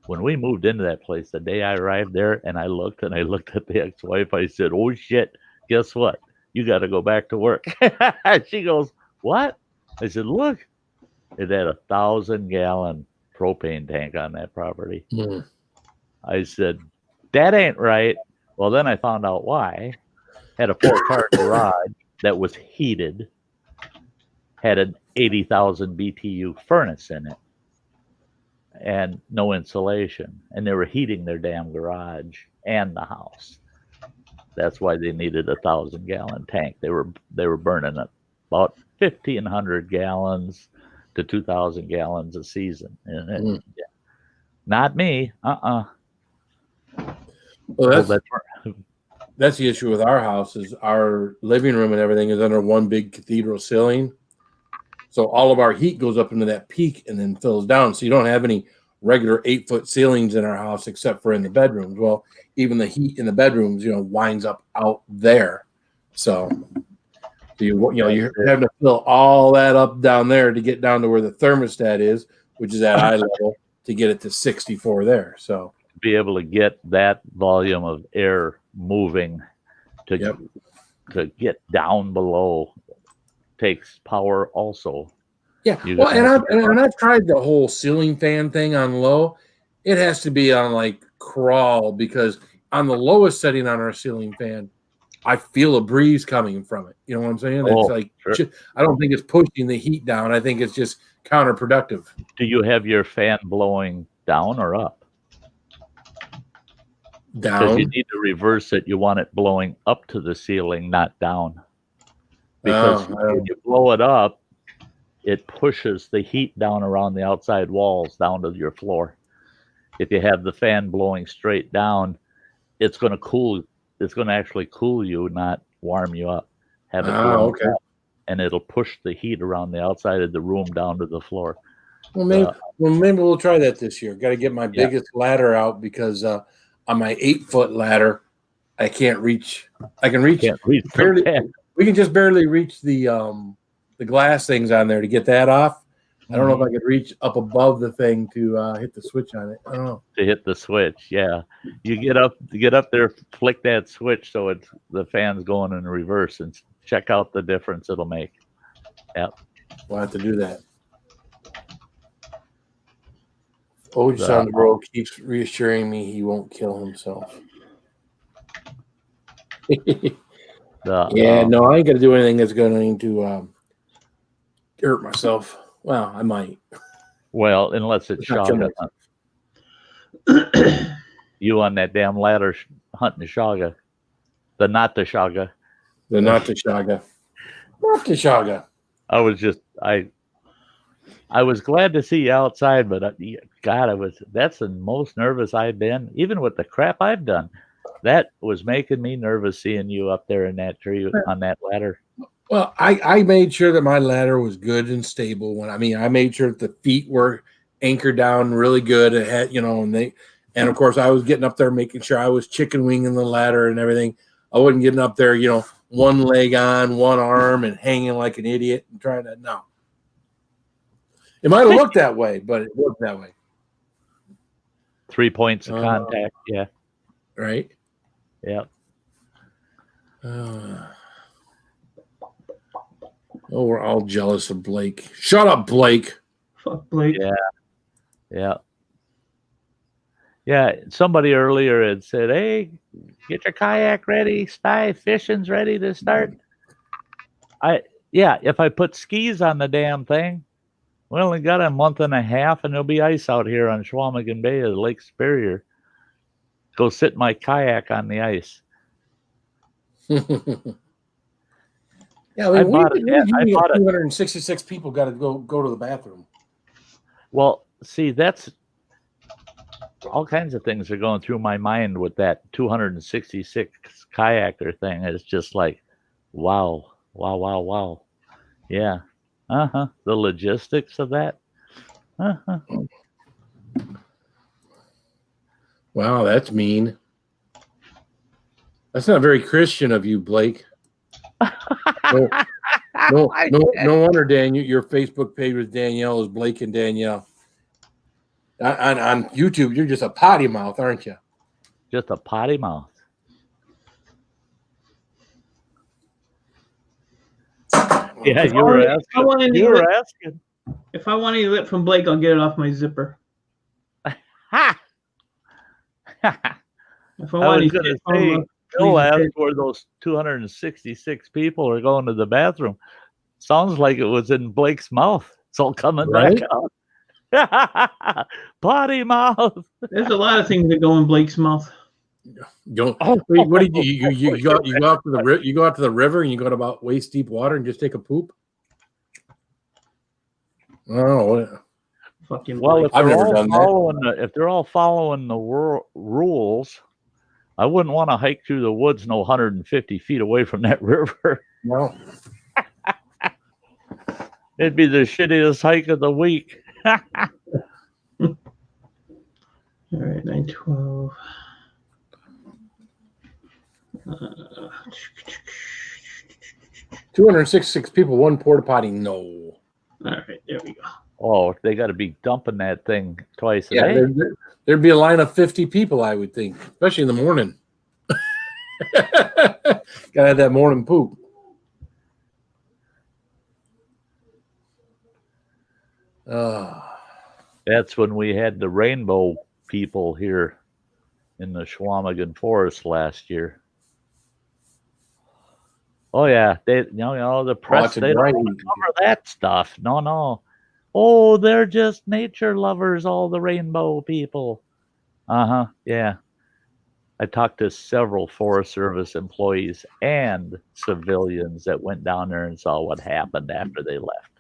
When we moved into that place, the day I arrived there, and I looked at the ex-wife, I said, "Oh shit, guess what? You got to go back to work." She goes, "What?" I said, "Look, it had 1,000-gallon propane tank on that property." Mm. I said, "That ain't right." Well, then I found out why. Had a 4-car garage that was heated, had an 80,000 BTU furnace in it, and no insulation. And they were heating their damn garage and the house. That's why they needed a 1,000-gallon tank. They were burning about 1,500 gallons to 2,000 gallons a season. And not me. Well, that's the issue with our house. Is our living room and everything is under one big cathedral ceiling. So all of our heat goes up into that peak and then fills down. So you don't have any regular 8-foot ceilings in our house except for in the bedrooms. Well, even the heat in the bedrooms, winds up out there. So you're having to fill all that up down there to get down to where the thermostat is, which is at eye level, to get it to 64 there. So be able to get that volume of air moving to get down below takes power also. Yeah. Well, and I've tried the whole ceiling fan thing on low. It has to be on like crawl, because on the lowest setting on our ceiling fan, I feel a breeze coming from it. You know what I'm saying? It's like, sure. I don't think it's pushing the heat down. I think it's just counterproductive. Do you have your fan blowing down or up? Down. Because you need to reverse it. You want it blowing up to the ceiling, not down. Because when you blow it up, it pushes the heat down around the outside walls down to your floor. If you have the fan blowing straight down, it's going to cool. It's going to actually cool you, not warm you up. Have it blow up, and it'll push the heat around the outside of the room down to the floor. Well, maybe we'll try that this year. Got to get my biggest ladder out, because on my 8-foot ladder, I can't reach. I can reach barely. We can just barely reach the glass things on there to get that off. I don't know if I could reach up above the thing to hit the switch on it. I don't know. To hit the switch, yeah. You get up there, flick that switch so it's the fan's going in reverse, and check out the difference it'll make. Yep. We'll have to do that. Old Sandro keeps reassuring me he won't kill himself. Yeah, no, I ain't gonna do anything that's going to hurt myself. Well, I might. Well, unless it's Shaga. You on that damn ladder hunting Shaga. Not the Shaga. Not the Shaga. Not the Shaga. I was glad to see you outside, but God, that's the most nervous I've been, even with the crap I've done. That was making me nervous seeing you up there in that tree on that ladder. Well, I made sure that my ladder was good and stable. I made sure that the feet were anchored down really good. It had, and of course I was getting up there making sure I was chicken winging the ladder and everything. I wasn't getting up there, one leg on, one arm, and hanging like an idiot and trying to no. It might have looked that way, but it looked that way. 3 points of contact, yeah. Right? Yep. We're all jealous of Blake. Shut up, Blake. Fuck Blake. Yeah. Yeah. Yeah. Somebody earlier had said, hey, get your kayak ready. Fishing's ready to start. If I put skis on the damn thing, we only got a month and a half, and there'll be ice out here on Chequamegon Bay of Lake Superior. Go sit my kayak on the ice. Yeah, I bought 266 people got to go to the bathroom. Well, see, that's all kinds of things are going through my mind with that 266 kayaker thing. It's just like, wow. Yeah. The logistics of that. Wow, that's mean. That's not very Christian of you, Blake. No wonder, Daniel, your Facebook page with Danielle is Blake and Danielle. On YouTube, you're just a potty mouth, aren't you? Just a potty mouth. Yeah, you were asking. If I want any lip from Blake, I'll get it off my zipper. Ha! If I was going to say, Bill asked where those 266 people are going to the bathroom. Sounds like it was in Blake's mouth. It's all coming back out. Potty mouth. There's a lot of things that go in Blake's mouth. What did you go out to the river and you go to about waist deep water and just take a poop? Oh, well, if they're all following the rules, I wouldn't want to hike through the woods 150 feet away from that river. No. It'd be the shittiest hike of the week. All right, 912. 266 people, one porta potty. No. All right, there we go. Oh, they got to be dumping that thing twice a day. There'd be a line of 50 people, I would think, especially in the morning. Gotta have that morning poop. That's when we had the rainbow people here in the Chequamegon Forest last year. Oh yeah, the press they don't want to cover that stuff. No. Oh, they're just nature lovers, all the rainbow people. Yeah. I talked to several Forest Service employees and civilians that went down there and saw what happened after they left.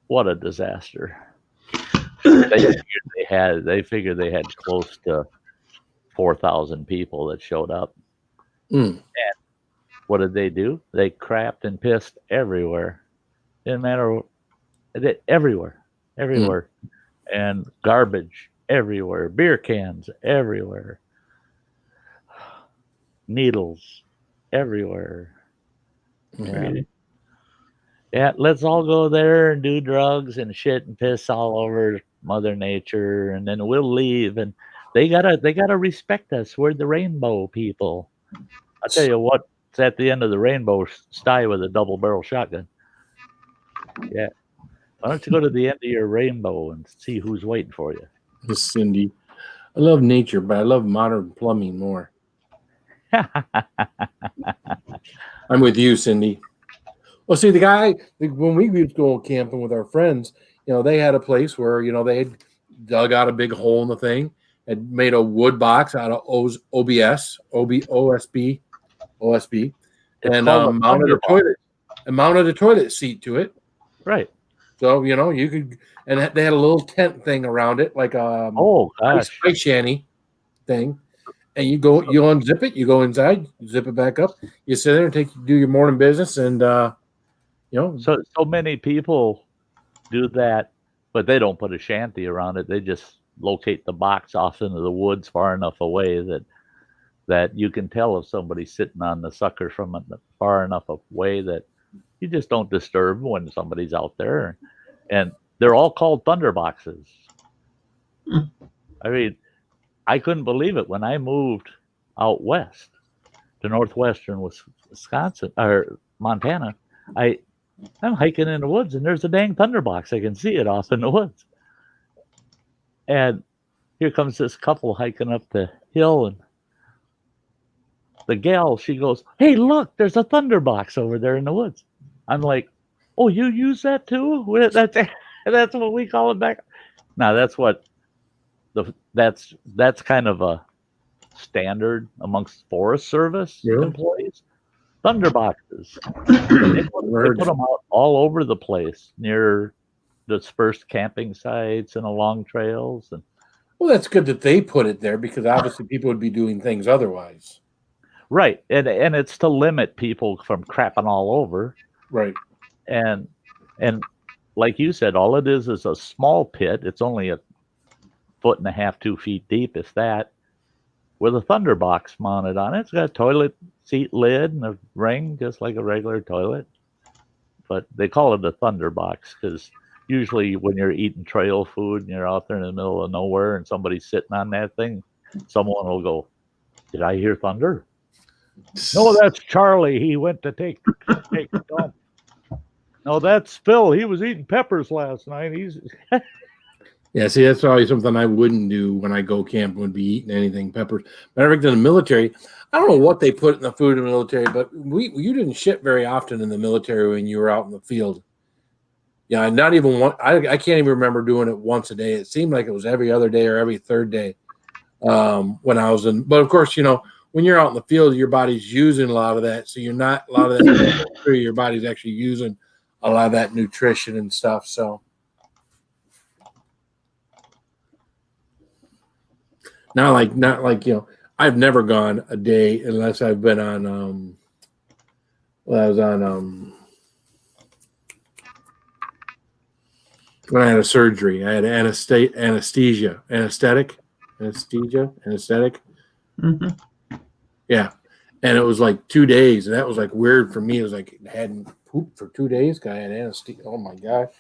What a disaster. They figured they had close to 4,000 people that showed up. And what did they do? They crapped and pissed everywhere. Didn't matter. Everywhere. And garbage everywhere. Beer cans everywhere. Needles everywhere. Yeah. Yeah, let's all go there and do drugs and shit and piss all over Mother Nature, and then we'll leave. And they gotta respect us. We're the rainbow people. I'll tell you what, it's at the end of the rainbow, stay with a double barrel shotgun. Yeah. Why don't you go to the end of your rainbow and see who's waiting for you? Miss Cindy, I love nature, but I love modern plumbing more. I'm with you, Cindy. Well, see, the guy, when we used to go camping with our friends, they had a place where, they had dug out a big hole in the thing, had made a wood box out of OSB, and mounted a toilet seat to it. Right. So, you could, and they had a little tent thing around it, like a ice shanty thing. And you unzip it, you go inside, you zip it back up, you sit there and do your morning business, and So many people do that, but they don't put a shanty around it. They just locate the box off into the woods far enough away that you can tell if somebody's sitting on the sucker from far enough away that you just don't disturb when somebody's out there. And they're all called thunder boxes. I mean, I couldn't believe it when I moved out west to northwestern Wisconsin or Montana. I'm hiking in the woods and there's a dang thunderbox. I can see it off in the woods. And here comes this couple hiking up the hill, and the gal, she goes, "Hey, look, there's a thunderbox over there in the woods." I'm like, "Oh, you use that too?" That's what we call it back. Now that's kind of a standard amongst Forest Service employees. Thunderboxes. They put them out all over the place near dispersed camping sites and along trails. And well, that's good that they put it there, because obviously people would be doing things otherwise. Right. And it's to limit people from crapping all over. Right. And like you said, all it is a small pit. It's only 1.5 feet, 2 feet deep, if that, with a thunderbox mounted on it. It's got a toilet seat lid and a ring, just like a regular toilet. But they call it a thunderbox because usually when you're eating trail food and you're out there in the middle of nowhere and somebody's sitting on that thing, someone will go, "Did I hear thunder?" "No, that's Charlie. He went to take a dump." "No, that's Phil. He was eating peppers last night. Yeah, see, that's always something I wouldn't do when I go camping, would be eating anything peppers. Matter of fact, in the military, I don't know what they put in the food in the military, but you didn't shit very often in the military when you were out in the field. Yeah, not even one. I can't even remember doing it once a day. It seemed like it was every other day or every third day when I was in. But of course, when you're out in the field, your body's using a lot of that, so you're not a lot of that. Your body's actually using a lot of that nutrition and stuff. So. Not like I've never gone a day unless I've been on I was on when I had a surgery. I had anesthesia. Mm-hmm. Yeah. And it was like 2 days, and that was like weird for me. It was like I hadn't pooped for 2 days because I had anesthesia. Oh my gosh.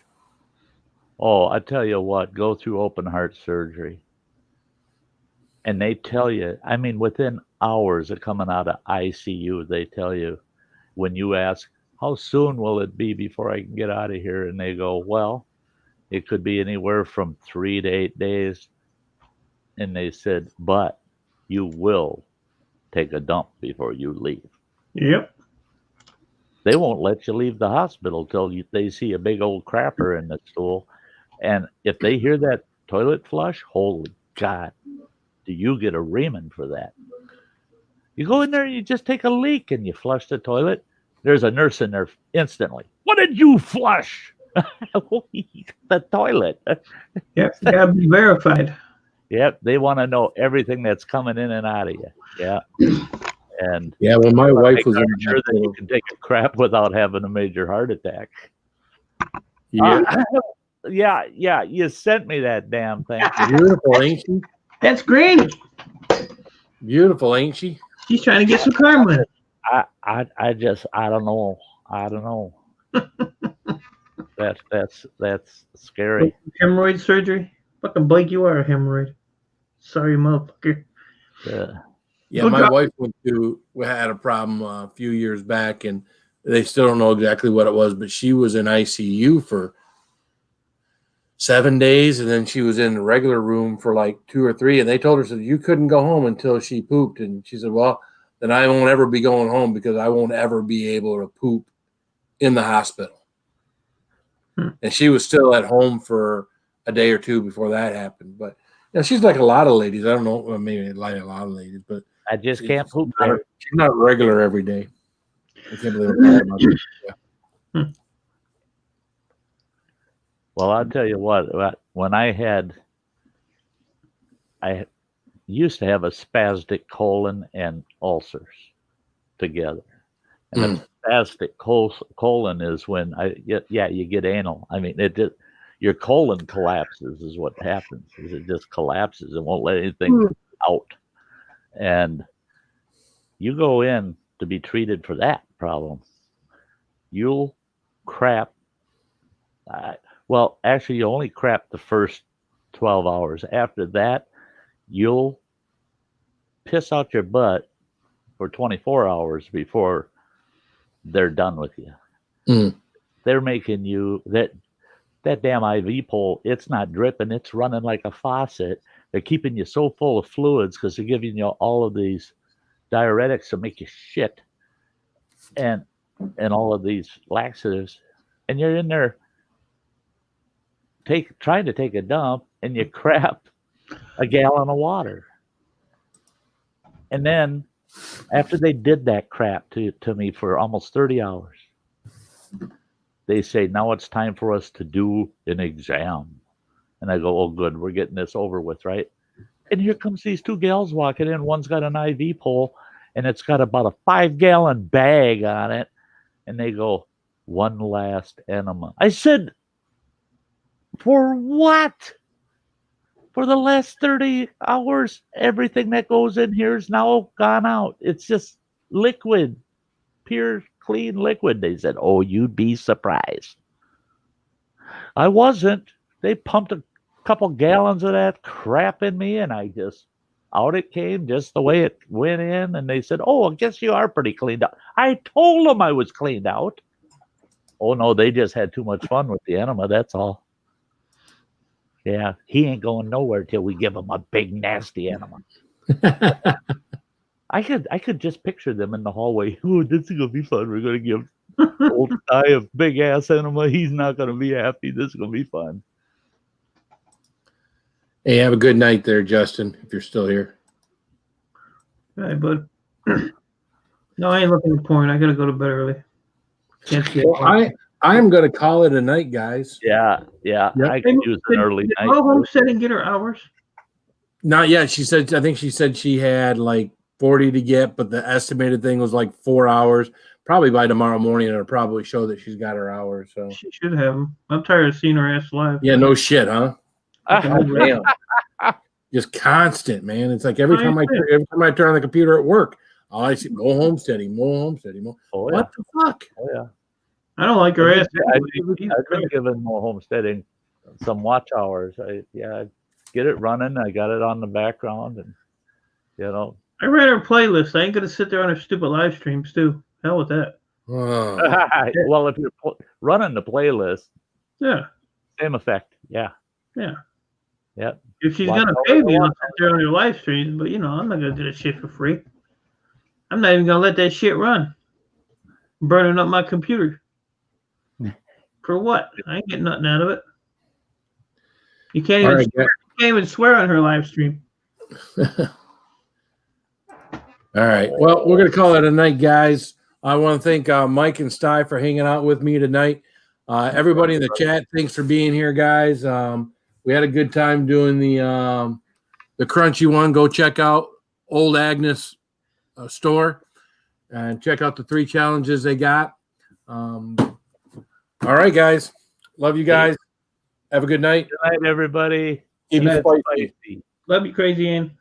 Oh, I tell you what, go through open heart surgery. And they tell you, I mean, within hours of coming out of ICU, they tell you, when you ask, "How soon will it be before I can get out of here?" And they go, "Well, it could be anywhere from 3 to 8 days. And they said, "But you will take a dump before you leave." Yep. They won't let you leave the hospital till they see a big old crapper in the stool. And if they hear that toilet flush, holy God, do you get a reaming for that? You go in there and you just take a leak and you flush the toilet. There's a nurse in there instantly. "What did you flush?" "The toilet." Yep, gotta be verified. Yep, they want to know everything that's coming in and out of you. Yeah. And yeah, when my wife was sure that you can take a crap without having a major heart attack. Yeah. Yeah, you sent me that damn thing. Beautiful, ain't she? That's Granny. Beautiful, ain't she? She's trying to get some karma. I don't know. That's scary. Hemorrhoid surgery? Fucking Blake, you are a hemorrhoid. Sorry, motherfucker. Yeah, my wife had a problem a few years back, and they still don't know exactly what it was, but she was in ICU for 7 days, and then she was in the regular room for like 2 or 3, and they told her, so you couldn't go home until she pooped. And she said, well, then I won't ever be going home because I won't ever be able to poop in the hospital. And she was still at home for a day or 2 before that happened. But she's like a lot of ladies. I don't know, maybe like a lot of ladies, but I just can't poop. She's not regular every day. I can't believe I'm about that. Yeah. Well, I'll tell you what. When I used to have a spastic colon and ulcers together. And a spastic colon is when you get anal. I mean, your colon collapses is what happens. Is it just collapses and won't let anything out. And you go in to be treated for that problem. You'll crap. Well, actually, you only crap the first 12 hours. After that, you'll piss out your butt for 24 hours before they're done with you. They're making you that damn IV pole. It's not dripping. It's running like a faucet. They're keeping you so full of fluids because they're giving you all of these diuretics to make you shit and all of these laxatives. And you're in there trying to take a dump, and you crap a gallon of water. And then after they did that crap to me for almost 30 hours, they say, now it's time for us to do an exam. And I go, oh, good, we're getting this over with, right? And here comes these 2 gals walking in. One's got an IV pole, and it's got about a 5-gallon bag on it. And they go, one last enema. I said, for what? For the last 30 hours, everything that goes in here is now gone out. It's just liquid, pure, clean liquid. They said, oh, you'd be surprised. I wasn't. They pumped a couple gallons of that crap in me, and out it came just the way it went in. And they said, oh, I guess you are pretty cleaned out. I told them I was cleaned out. Oh, no, they just had too much fun with the enema. That's all. Yeah, he ain't going nowhere till we give him a big, nasty enema. I could just picture them in the hallway. Oh, this is going to be fun. We're going to give old guy a big-ass enema. He's not going to be happy. This is going to be fun. Hey, have a good night there, Justin, if you're still here. All right, bud. No, I ain't looking at porn. I got to go to bed early. Well, I'm going to call it a night, guys. Yeah. Yep. I could use an early night. Did homesteading get her hours? Not yet. I think she said she had like 40 to get, but the estimated thing was like 4 hours. Probably by tomorrow morning, it'll probably show that she's got her hours. So she should have them. I'm tired of seeing her ass live. Yeah, no shit, huh? Damn. Just constant, man. It's like every time I turn on the computer at work, all I see more homesteading. Oh, yeah. What the fuck? Oh yeah. I don't like her ass. I've been giving more homesteading some watch hours. I get it running. I got it on the background, and I ran her playlist. I ain't gonna sit there on her stupid live streams too. Hell with that. Well, if you're running the playlist, yeah, same effect. Yeah. Yep. If she's gonna pay me, I'll sit there on her live streams. But I'm not gonna do that shit for free. I'm not even gonna let that shit run. Burning up my computer. For what? I ain't getting nothing out of it. You can't even swear on her live stream. All right. Well, we're going to call it a night, guys. I want to thank Mike and Sty for hanging out with me tonight. Everybody in the chat, thanks for being here, guys. We had a good time doing the crunchy one. Go check out Old Agnes Store and check out the 3 challenges they got. All right, guys. Love you guys. Have a good night. Good night, everybody. Keep it spicy. Love you, Crazy Ann.